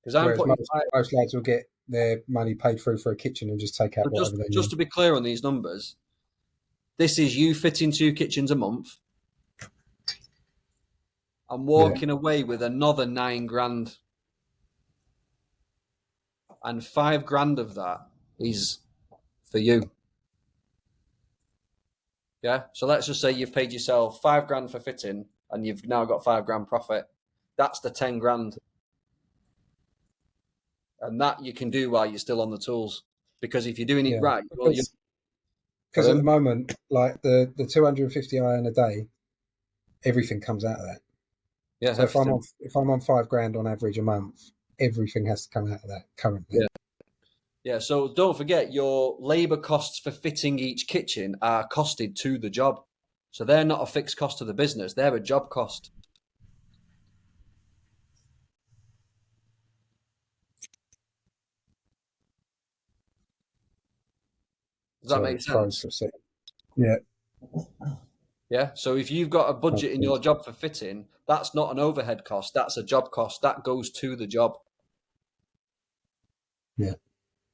Speaker 1: Because I'm
Speaker 2: Whereas
Speaker 1: putting,
Speaker 2: most lads will get their money paid through for a kitchen and just take out
Speaker 1: just
Speaker 2: whatever they
Speaker 1: just
Speaker 2: need.
Speaker 1: to be clear on these numbers, this is you fitting 2 kitchens a month. I'm
Speaker 2: Yeah,
Speaker 1: walking away with another 9 grand, and 5 grand of that is for you. Yeah. So let's just say you've paid yourself 5 grand for fitting, and you've now got 5 grand profit. That's the 10 grand. And that you can do while you're still on the tools. Because if you're doing it
Speaker 2: yeah.
Speaker 1: right,
Speaker 2: Because at the moment, like the 250 iron a day, everything comes out of that.
Speaker 1: yeah,
Speaker 2: So
Speaker 1: everything.
Speaker 2: if I'm on 5 grand on average a month, everything has to come out of that currently.
Speaker 1: Yeah. Yeah. So don't forget, your labour costs for fitting each kitchen are costed to the job. So they're not a fixed cost to the business, they're a job cost. Does that
Speaker 2: Sorry,
Speaker 1: make
Speaker 2: it froze
Speaker 1: sense?
Speaker 2: for a second. Yeah,
Speaker 1: Yeah. So if you've got a budget
Speaker 2: makes
Speaker 1: in your
Speaker 2: sense.
Speaker 1: job for fitting, that's not an overhead cost. That's a job cost. That goes to the job.
Speaker 2: Yeah,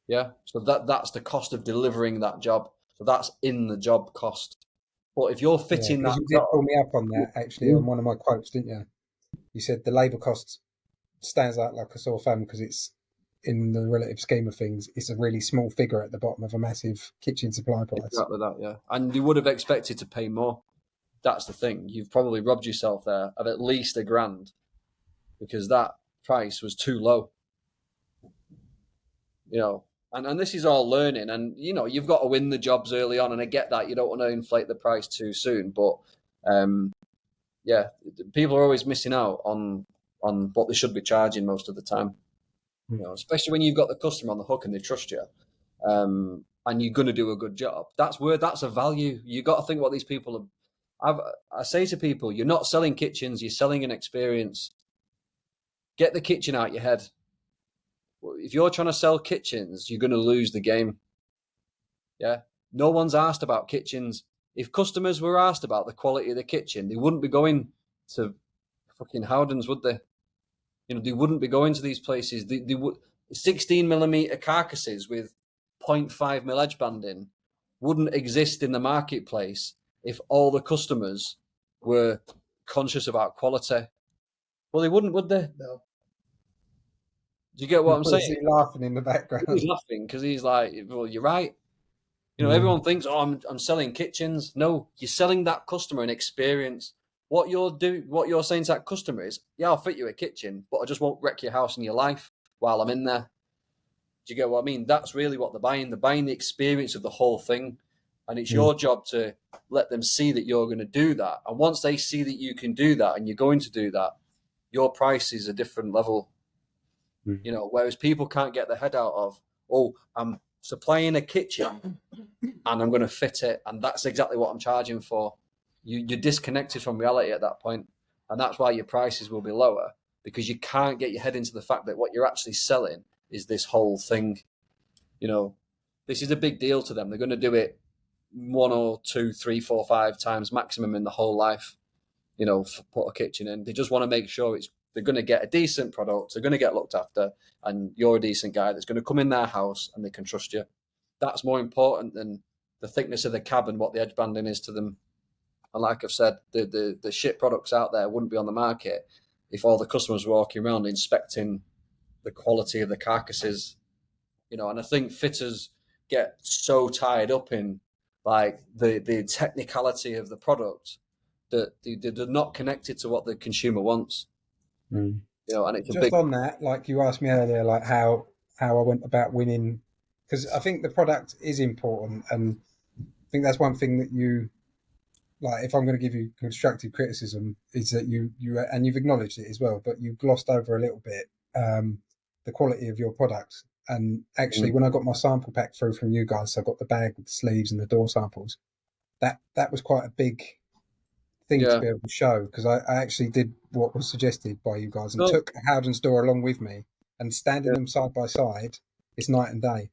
Speaker 1: Yeah. So that's the cost of delivering that job. So that's in the job cost. But if you're
Speaker 2: yeah.
Speaker 1: fitting
Speaker 2: Because
Speaker 1: that
Speaker 2: you did
Speaker 1: job,
Speaker 2: pull me up on that actually on one of my quotes, didn't you? You said the labour cost stands out like a sore thumb because it's, in the relative scheme of things, it's a really small figure at the bottom of a massive kitchen supply price.
Speaker 1: exactly that, yeah. And you would have expected to pay more. That's the thing. You've probably robbed yourself there of at least a grand, because that price was too low. You know, and this is all learning, and you've got to win the jobs early on, and I get that you don't want to inflate the price too soon, but um, yeah, people are always missing out on what they should be charging most of the time. Especially when you've got the customer on the hook and they trust you, and you're going to do a good job. That's a value. You got to think what these people are. I say to people, you're not selling kitchens, you're selling an experience. Get the kitchen out your head. If you're trying to sell kitchens, you're going to lose the game. Yeah. No one's asked about kitchens. If customers were asked about the quality of the kitchen, they wouldn't be going to fucking Howdens, would they? They wouldn't be going to these places. They would 16mm carcasses with 0.5 mil edge banding wouldn't exist in the marketplace if all the customers were conscious about quality. Well, they wouldn't, would they?
Speaker 2: No.
Speaker 1: Do you get what I'm
Speaker 2: What is
Speaker 1: saying?
Speaker 2: he laughing in the
Speaker 1: He's
Speaker 2: background?
Speaker 1: laughing because he's like, "Well, you're right." Everyone thinks, oh, I'm selling kitchens. No, you're selling that customer an experience. What you're saying to that customer is, yeah, I'll fit you a kitchen, but I just won't wreck your house and your life while I'm in there. Do you get what I mean? That's really what they're buying. They're buying the experience of the whole thing. And it's your job to let them see that you're going to do that. And once they see that you can do that and you're going to do that, your price is a different level. Whereas people can't get their head out of, oh, I'm supplying a kitchen and I'm going to fit it, and that's exactly what I'm charging for. You're disconnected from reality at that point, and that's why your prices will be lower, because you can't get your head into the fact that what you're actually selling is this whole thing. This is a big deal to them. They're going to do it 1 or 2, 3, 4, 5 times maximum in the whole life. Put a kitchen in. They just want to make sure they're going to get a decent product, they're going to get looked after, and you're a decent guy that's going to come in their house and they can trust you. That's more important than the thickness of the cab and what the edge banding is to them. And like I've said, the shit products out there wouldn't be on the market if all the customers were walking around inspecting the quality of the carcasses. And I think fitters get so tied up in like the technicality of the product that they're not connected to what the consumer wants. And it's
Speaker 2: Just on that, like you asked me earlier, like how I went about winning, because I think the product is important, and I think that's one thing that you like. If I'm going to give you constructive criticism, is that you and you've acknowledged it as well, but you glossed over a little bit the quality of your products. And actually, when I got my sample pack through from you guys, so I got the bag with the sleeves and the door samples. That was quite a big thing to be able to show, because I actually did what was suggested by you guys and took Howden's door along with me, and standing them side by side is night and day.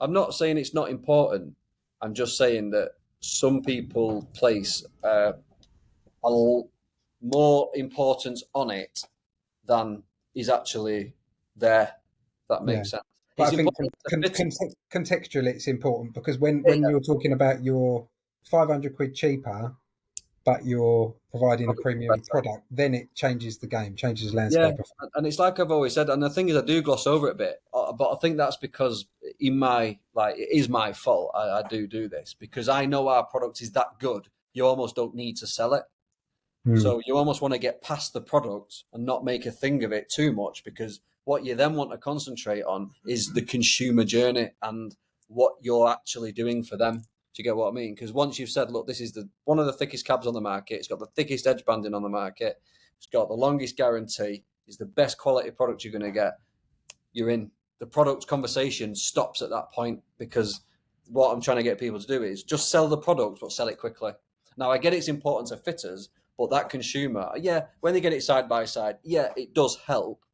Speaker 1: I'm not saying it's not important. I'm just saying that some people place a more importance on it than is actually there. That makes sense.
Speaker 2: But
Speaker 1: It's
Speaker 2: I think
Speaker 1: important
Speaker 2: contextually it's important, because when you're talking about your 500 quid cheaper, but you're providing a premium product, then it changes the game, changes the landscape.
Speaker 1: Yeah, and it's like I've always said, and the thing is, I do gloss over it a bit, but I think that's because it is my fault. I do this because I know our product is that good. You almost don't need to sell it. So you almost want to get past the product and not make a thing of it too much, because what you then want to concentrate on is the consumer journey and what you're actually doing for them. Do you get what I mean? Because once you've said, look, this is one of the thickest cabs on the market, it's got the thickest edge banding on the market, it's got the longest guarantee, it's the best quality product you're going to get, you're in. The product conversation stops at that point, because what I'm trying to get people to do is just sell the product, but sell it quickly. Now, I get it's important to fitters, but that consumer, when they get it side by side, it does help,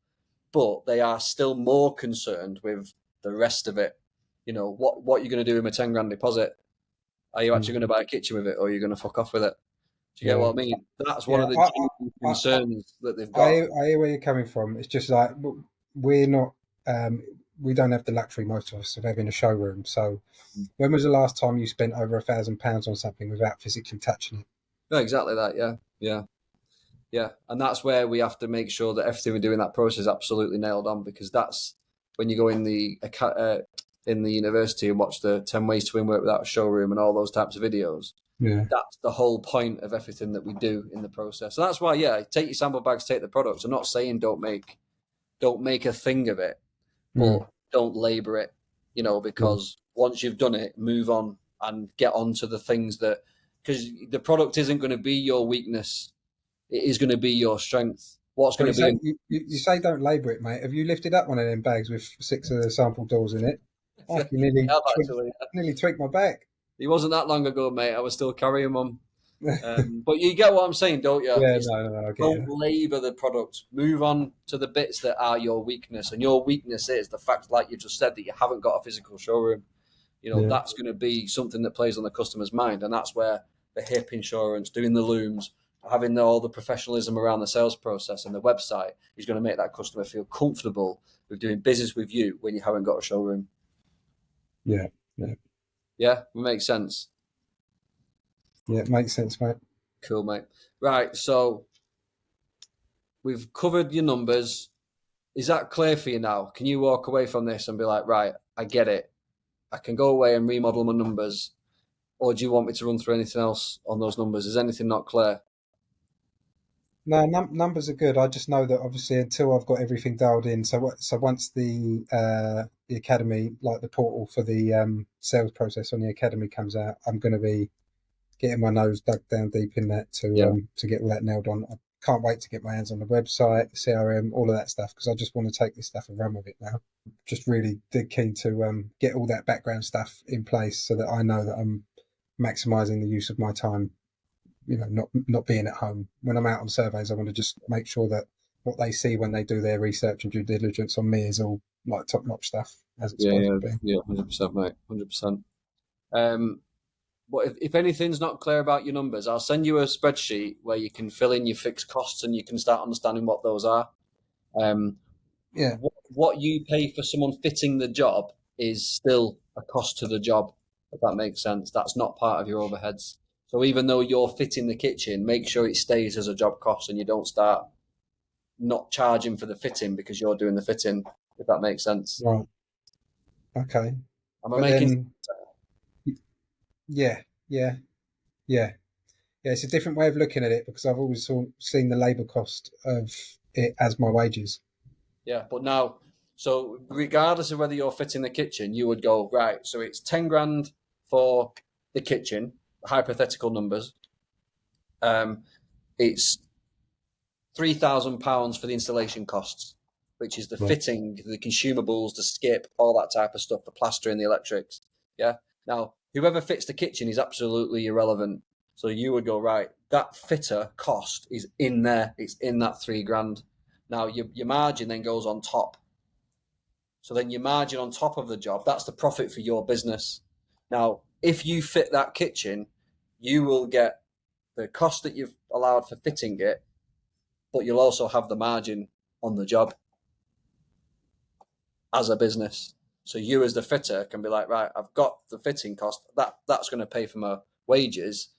Speaker 1: but they are still more concerned with the rest of it. What you're going to do with my 10 grand deposit? Are you actually going to buy a kitchen with it, or are you going to fuck off with it? Do you get what I mean? That's one of the genuine concerns that they've got.
Speaker 2: I hear where you're coming from. It's just like we're not, we don't have the luxury, most of us, of having a showroom. So when was the last time you spent over £1,000 on something without physically touching it?
Speaker 1: No, exactly that. Yeah. And that's where we have to make sure that everything we do in that process is absolutely nailed on, because that's when you go in the university and watch the 10 ways to win work without a showroom and all those types of videos.
Speaker 2: Yeah.
Speaker 1: That's the whole point of everything that we do in the process. So that's why, take your sample bags, take the products. I'm not saying don't make a thing of it, but don't labor it, because once you've done it, move on and get on to the things because the product isn't going to be your weakness. It is going to be your strength. What's going to be...
Speaker 2: You say don't labour it, mate. Have you lifted up one of them bags with 6 of the sample doors in it? I nearly tweaked my back.
Speaker 1: It wasn't that long ago, mate. I was still carrying them. But you get what I'm saying, don't you?
Speaker 2: Yeah, no, I get
Speaker 1: don't labour the product. Move on to the bits that are your weakness. And your weakness is the fact, like you just said, that you haven't got a physical showroom. That's going to be something that plays on the customer's mind. And that's where the HIP insurance, doing the looms, having all the professionalism around the sales process and the website is going to make that customer feel comfortable with doing business with you when you haven't got a showroom.
Speaker 2: Yeah.
Speaker 1: Yeah, it makes sense.
Speaker 2: Yeah, it makes sense, mate.
Speaker 1: Cool, mate. Right, so we've covered your numbers. Is that clear for you now? Can you walk away from this and be like, right, I get it. I can go away and remodel my numbers, or do you want me to run through anything else on those numbers? Is anything not clear?
Speaker 2: No, numbers are good. I just know that obviously until I've got everything dialed in. So once the academy, like the portal for the sales process on the academy comes out, I'm going to be getting my nose dug down deep in that
Speaker 1: Yeah,
Speaker 2: to get all that nailed on. I can't wait to get my hands on the website, the CRM, all of that stuff because I just want to take this stuff and run with it now. Just really dead keen to get all that background stuff in place so that I know that I'm maximizing the use of my time, not being at home. When I'm out on surveys, I want to just make sure that what they see when they do their research and due diligence on me is all like top notch stuff as it's
Speaker 1: yeah,
Speaker 2: supposed
Speaker 1: yeah,
Speaker 2: to be.
Speaker 1: yeah, 100%, mate, 100%. But if anything's not clear about your numbers, I'll send you a spreadsheet where you can fill in your fixed costs and you can start understanding what those are. Um,
Speaker 2: Yeah,
Speaker 1: what you pay for someone fitting the job is still a cost to the job, if that makes sense. That's not part of your overheads. So even though you're fitting the kitchen, make sure it stays as a job cost and you don't start not charging for the fitting because you're doing the fitting, if that makes sense.
Speaker 2: right. Okay.
Speaker 1: Am I
Speaker 2: But
Speaker 1: making
Speaker 2: then, yeah, yeah, yeah. Yeah, it's a different way of looking at it because I've always seen the labour cost of it as my wages.
Speaker 1: Yeah, but now, so regardless of whether you're fitting the kitchen, you would go, right, so it's 10 grand for the kitchen, hypothetical numbers. Um, it's £3,000 for the installation costs, which is the
Speaker 2: Right.
Speaker 1: fitting, the consumables, the skip, all that type of stuff, the plastering, the electrics. Yeah. Now, whoever fits the kitchen is absolutely irrelevant. So you would go, right, that fitter cost is in there. It's in that 3 grand. Now, your margin then goes on top. So then your margin on top of the job, that's the profit for your business. Now, if you fit that kitchen, you will get the cost that you've allowed for fitting it, but you'll also have the margin on the job as a business. So you as the fitter can be like, right, I've got the fitting cost, that's going to pay for my wages,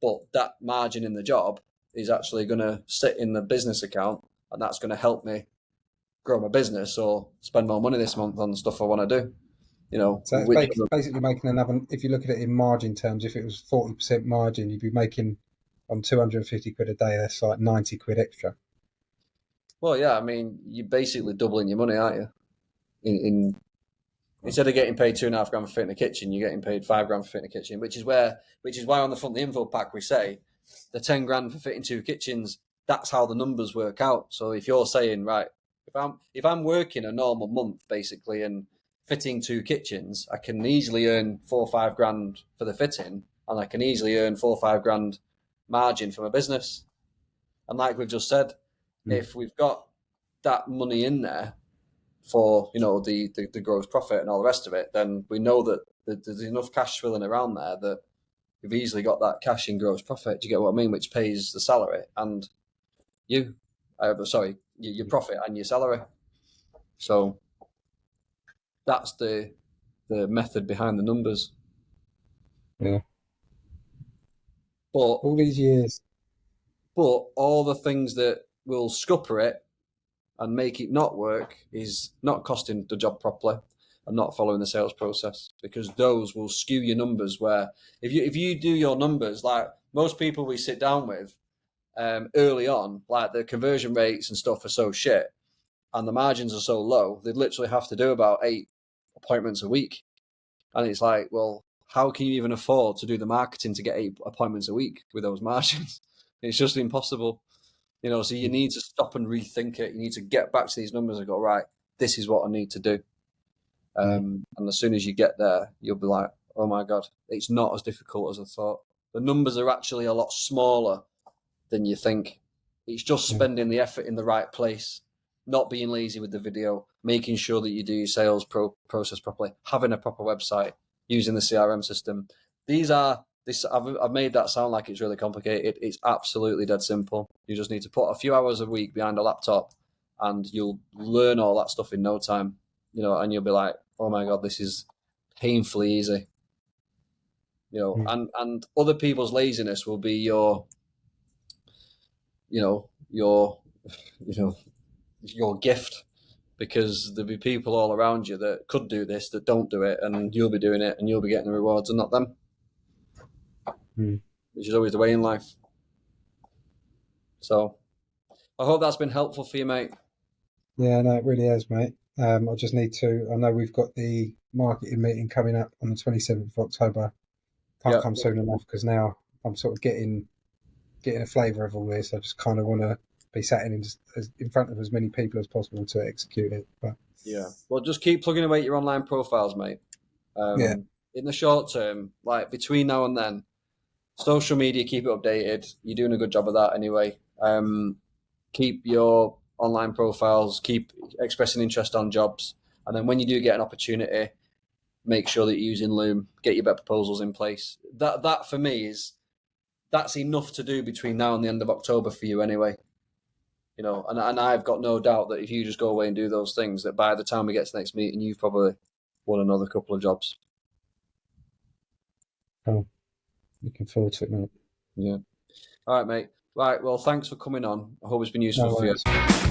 Speaker 1: but that margin in the job is actually going to sit in the business account, and that's going to help me grow my business or spend more money this month on stuff I want to do. You know,
Speaker 2: So it's basically making another. If you look at it in margin terms, if it was 40% margin, you'd be making on 250 quid a day. That's like 90 quid extra.
Speaker 1: well, yeah, I mean, you're basically doubling your money, aren't you? In instead of getting paid 2.5 grand for fitting a kitchen, you're getting paid 5 grand for fitting a kitchen, which is why on the front of the info pack we say the 10 grand for fitting 2 kitchens. That's how the numbers work out. So if you're saying, right, if I'm working a normal month basically and fitting 2 kitchens, I can easily earn 4 or 5 grand for the fitting, and I can easily earn 4 or 5 grand margin for my business. And like we've just said,
Speaker 2: Mm.
Speaker 1: if we've got that money in there for the gross profit and all the rest of it, then we know that there's enough cash filling around there that we've easily got that cash in gross profit. Do you get what I mean? Which pays the salary and you, sorry, your profit and your salary. So that's the method behind the numbers.
Speaker 2: Yeah.
Speaker 1: But
Speaker 2: All these years.
Speaker 1: all the things that will scupper it and make it not work is not costing the job properly and not following the sales process, because those will skew your numbers. Where if you do your numbers like most people we sit down with early on, like the conversion rates and stuff are so shit and the margins are so low, they'd literally have to do about 8 appointments a week. And it's like, well, how can you even afford to do the marketing to get 8 appointments a week with those margins? It's just impossible. So you need to stop and rethink it. You need to get back to these numbers and go, right, this is what I need to do.
Speaker 2: Mm.
Speaker 1: And as soon as you get there, you'll be like, oh my God, it's not as difficult as I thought. The numbers are actually a lot smaller than you think. It's just
Speaker 2: Yeah.
Speaker 1: spending the effort in the right place, not being lazy with the video, making sure that you do your sales process properly, having a proper website, using the CRM system. I've made that sound like it's really complicated. It's absolutely dead simple. You just need to put a few hours a week behind a laptop and you'll learn all that stuff in no time, and you'll be like, oh my God, this is painfully easy.
Speaker 2: Mm.
Speaker 1: And other people's laziness will be your you know your gift, because there'll be people all around you that could do this that don't do it, and you'll be doing it, and you'll be getting the rewards, and not them. Which is always the way in life. So I hope that's been helpful for you, mate.
Speaker 2: Yeah, no, it really has, mate. I just need to. I know we've got the marketing meeting coming up on the 27th of October. Can't
Speaker 1: Yeah.
Speaker 2: come soon enough because now I'm sort of getting a flavour of all this. I just kind of want to be sat in front of as many people as possible to execute it. But
Speaker 1: Yeah. Well, just keep plugging away at your online profiles, mate.
Speaker 2: yeah,
Speaker 1: In the short term, like between now and then, social media, keep it updated. You're doing a good job of that anyway. Keep your online profiles, keep expressing interest on jobs. And then when you do get an opportunity, make sure that you're using Loom, get your bet proposals in place. That for me that's enough to do between now and the end of October for you anyway. You know, and I've got no doubt that if you just go away and do those things, that by the time we get to the next meeting, you've probably won another couple of jobs.
Speaker 2: oh, looking forward to it, mate.
Speaker 1: Yeah. All right, mate. Right. Well, thanks for coming on. I hope it's been useful
Speaker 2: No
Speaker 1: for you.
Speaker 2: worries.